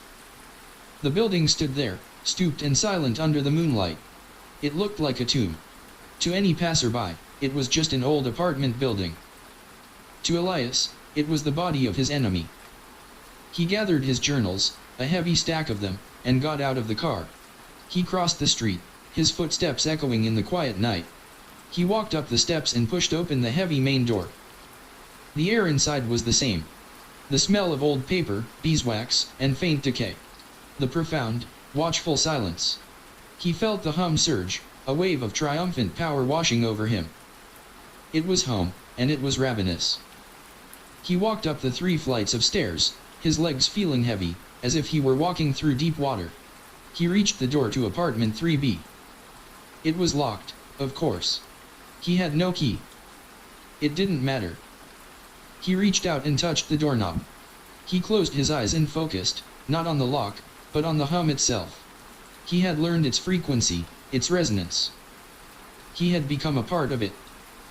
The building stood there, stooped and silent under the moonlight. It looked like a tomb. To any passerby, it was just an old apartment building. To Elias, it was the body of his enemy. He gathered his journals, a heavy stack of them, and got out of the car. He crossed the street, his footsteps echoing in the quiet night. He walked up the steps and pushed open the heavy main door. The air inside was the same. The smell of old paper, beeswax, and faint decay. The profound, watchful silence. He felt the hum surge, a wave of triumphant power washing over him. It was home, and it was ravenous. He walked up the 3 flights of stairs, his legs feeling heavy, as if he were walking through deep water. He reached the door to apartment 3B. It was locked, of course. He had no key. It didn't matter. He reached out and touched the doorknob. He closed his eyes and focused, not on the lock, but on the hum itself. He had learned its frequency, its resonance. He had become a part of it.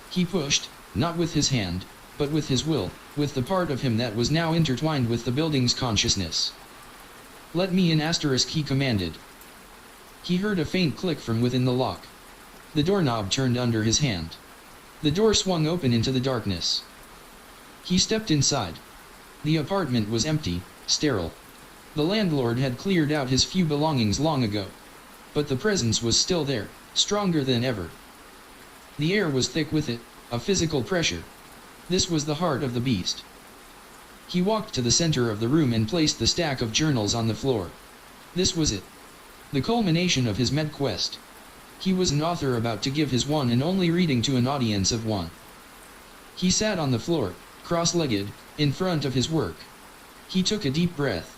He pushed, not with his hand, but with his will, with the part of him that was now intertwined with the building's consciousness. "Let me in," he commanded. He heard a faint click from within the lock. The doorknob turned under his hand. The door swung open into the darkness. He stepped inside. The apartment was empty, sterile. The landlord had cleared out his few belongings long ago. But the presence was still there, stronger than ever. The air was thick with it, a physical pressure. This was the heart of the beast. He walked to the center of the room and placed the stack of journals on the floor. This was it. The culmination of his med quest. He was an author about to give his one and only reading to an audience of one. He sat on the floor, cross-legged, in front of his work. He took a deep breath.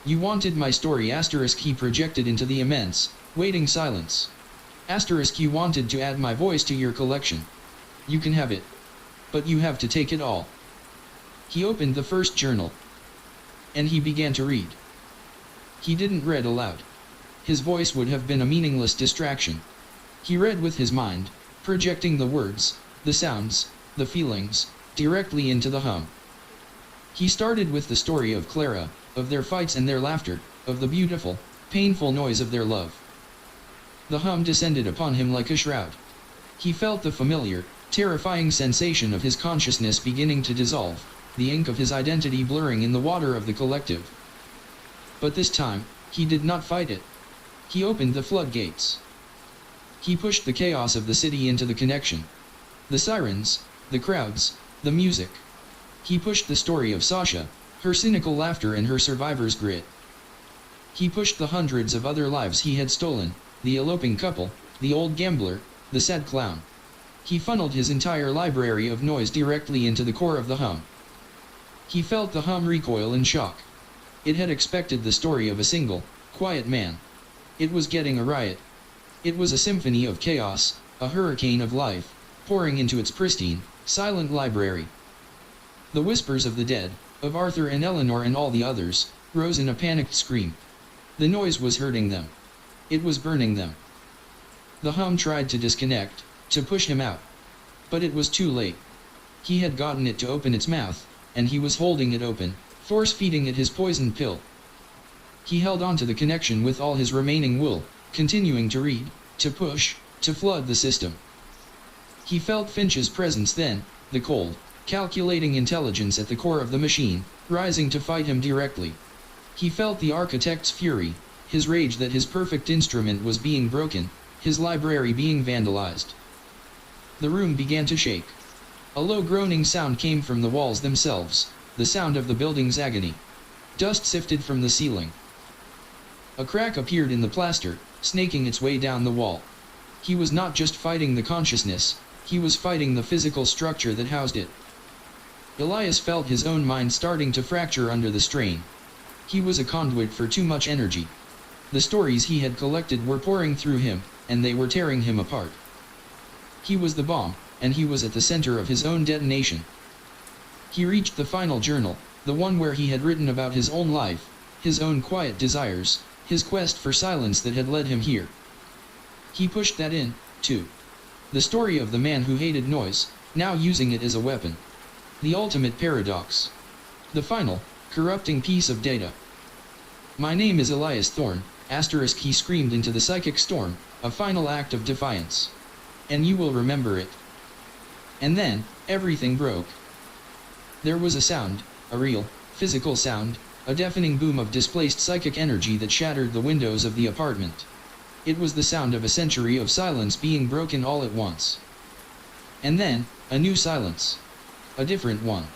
"You wanted my story," he projected into the immense, waiting silence. "You wanted to add my voice to your collection. You can have it. But you have to take it all." He opened the first journal. And he began to read. He didn't read aloud. His voice would have been a meaningless distraction. He read with his mind, projecting the words, the sounds, the feelings, directly into the hum. He started with the story of Clara, of their fights and their laughter, of the beautiful, painful noise of their love. The hum descended upon him like a shroud. He felt the familiar, terrifying sensation of his consciousness beginning to dissolve, the ink of his identity blurring in the water of the collective. But this time, he did not fight it. He opened the floodgates. He pushed the chaos of the city into the connection. The sirens, the crowds, the music. He pushed the story of Sasha, her cynical laughter and her survivor's grit. He pushed the hundreds of other lives he had stolen, the eloping couple, the old gambler, the sad clown. He funneled his entire library of noise directly into the core of the hum. He felt the hum recoil in shock. It had expected the story of a single, quiet man. It was getting a riot. It was a symphony of chaos, a hurricane of life, pouring into its pristine, silent library. The whispers of the dead, of Arthur and Eleanor and all the others, rose in a panicked scream. The noise was hurting them. It was burning them. The hum tried to disconnect, to push him out. But it was too late. He had gotten it to open its mouth, and he was holding it open, force-feeding it his poison pill. He held on to the connection with all his remaining will, continuing to read, to push, to flood the system. He felt Finch's presence then, the cold, calculating intelligence at the core of the machine, rising to fight him directly. He felt the architect's fury, his rage that his perfect instrument was being broken, his library being vandalized. The room began to shake. A low groaning sound came from the walls themselves, the sound of the building's agony. Dust sifted from the ceiling. A crack appeared in the plaster, snaking its way down the wall. He was not just fighting the consciousness, he was fighting the physical structure that housed it. Elias felt his own mind starting to fracture under the strain. He was a conduit for too much energy. The stories he had collected were pouring through him, and they were tearing him apart. He was the bomb, and he was at the center of his own detonation. He reached the final journal, the one where he had written about his own life, his own quiet desires, his quest for silence that had led him here. He pushed that in, too. The story of the man who hated noise, now using it as a weapon. The ultimate paradox. The final, corrupting piece of data. "My name is Elias Thorne," he screamed into the psychic storm, a final act of defiance. "And you will remember it." And then, everything broke. There was a sound, a real, physical sound, a deafening boom of displaced psychic energy that shattered the windows of the apartment. It was the sound of a century of silence being broken all at once. And then, a new silence. A different one.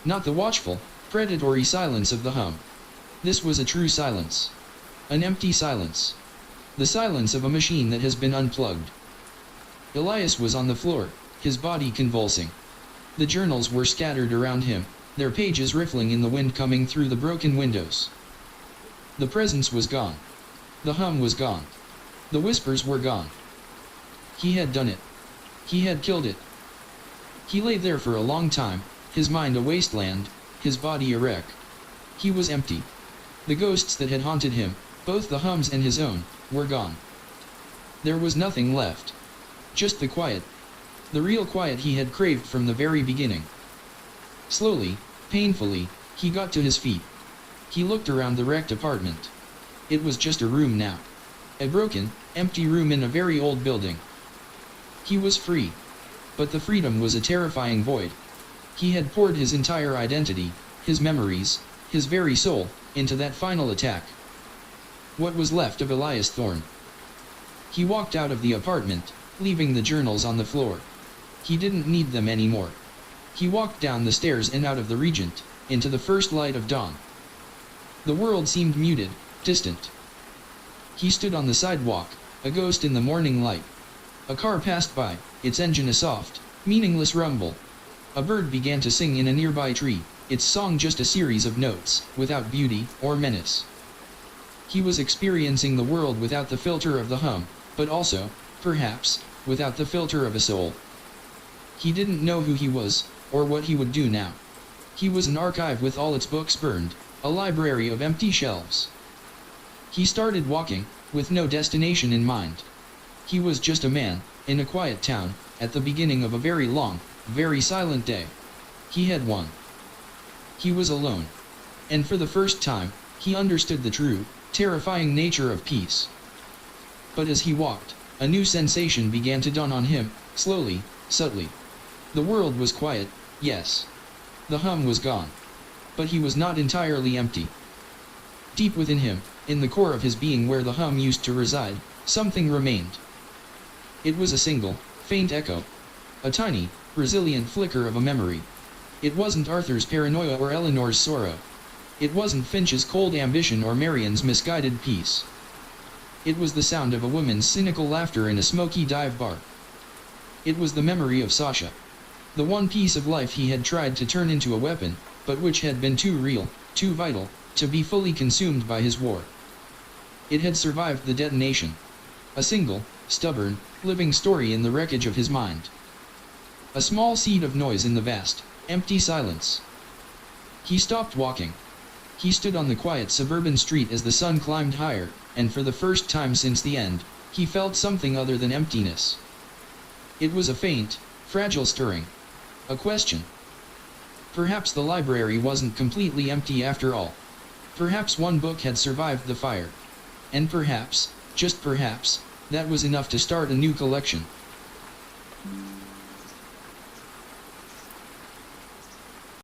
Not the watchful, predatory silence of the hum. This was a true silence. An empty silence. The silence of a machine that has been unplugged. Elias was on the floor, his body convulsing. The journals were scattered around him, their pages riffling in the wind coming through the broken windows. The presence was gone. The hum was gone. The whispers were gone. He had done it. He had killed it. He lay there for a long time, his mind a wasteland, his body a wreck. He was empty. The ghosts that had haunted him, both the hums and his own, were gone. There was nothing left. Just the quiet. The real quiet he had craved from the very beginning. Slowly, painfully, he got to his feet. He looked around the wrecked apartment. It was just a room now. A broken, empty room in a very old building. He was free. But the freedom was a terrifying void. He had poured his entire identity, his memories, his very soul, into that final attack. What was left of Elias Thorne? He walked out of the apartment, leaving the journals on the floor. He didn't need them anymore. He walked down the stairs and out of the Regent, into the first light of dawn. The world seemed muted, distant. He stood on the sidewalk, a ghost in the morning light. A car passed by, its engine a soft, meaningless rumble. A bird began to sing in a nearby tree, its song just a series of notes, without beauty or menace. He was experiencing the world without the filter of the hum, but also, perhaps, without the filter of a soul. He didn't know who he was, or what he would do now. He was an archive with all its books burned, a library of empty shelves. He started walking, with no destination in mind. He was just a man, in a quiet town, at the beginning of a very long, very silent day. He had won. He was alone. And for the first time, he understood the true, terrifying nature of peace. But as he walked, a new sensation began to dawn on him, slowly, subtly. The world was quiet, yes. The hum was gone. But he was not entirely empty. Deep within him, in the core of his being where the hum used to reside, something remained. It was a single, faint echo. A tiny, resilient flicker of a memory. It wasn't Arthur's paranoia or Eleanor's sorrow. It wasn't Finch's cold ambition or Marian's misguided peace. It was the sound of a woman's cynical laughter in a smoky dive bar. It was the memory of Sasha. The one piece of life he had tried to turn into a weapon, but which had been too real, too vital, to be fully consumed by his war. It had survived the detonation. A single, stubborn, living story in the wreckage of his mind. A small seed of noise in the vast, empty silence. He stopped walking. He stood on the quiet suburban street as the sun climbed higher, and for the first time since the end, he felt something other than emptiness. It was a faint, fragile stirring. A question. Perhaps the library wasn't completely empty after all. Perhaps one book had survived the fire. And perhaps, just perhaps, that was enough to start a new collection.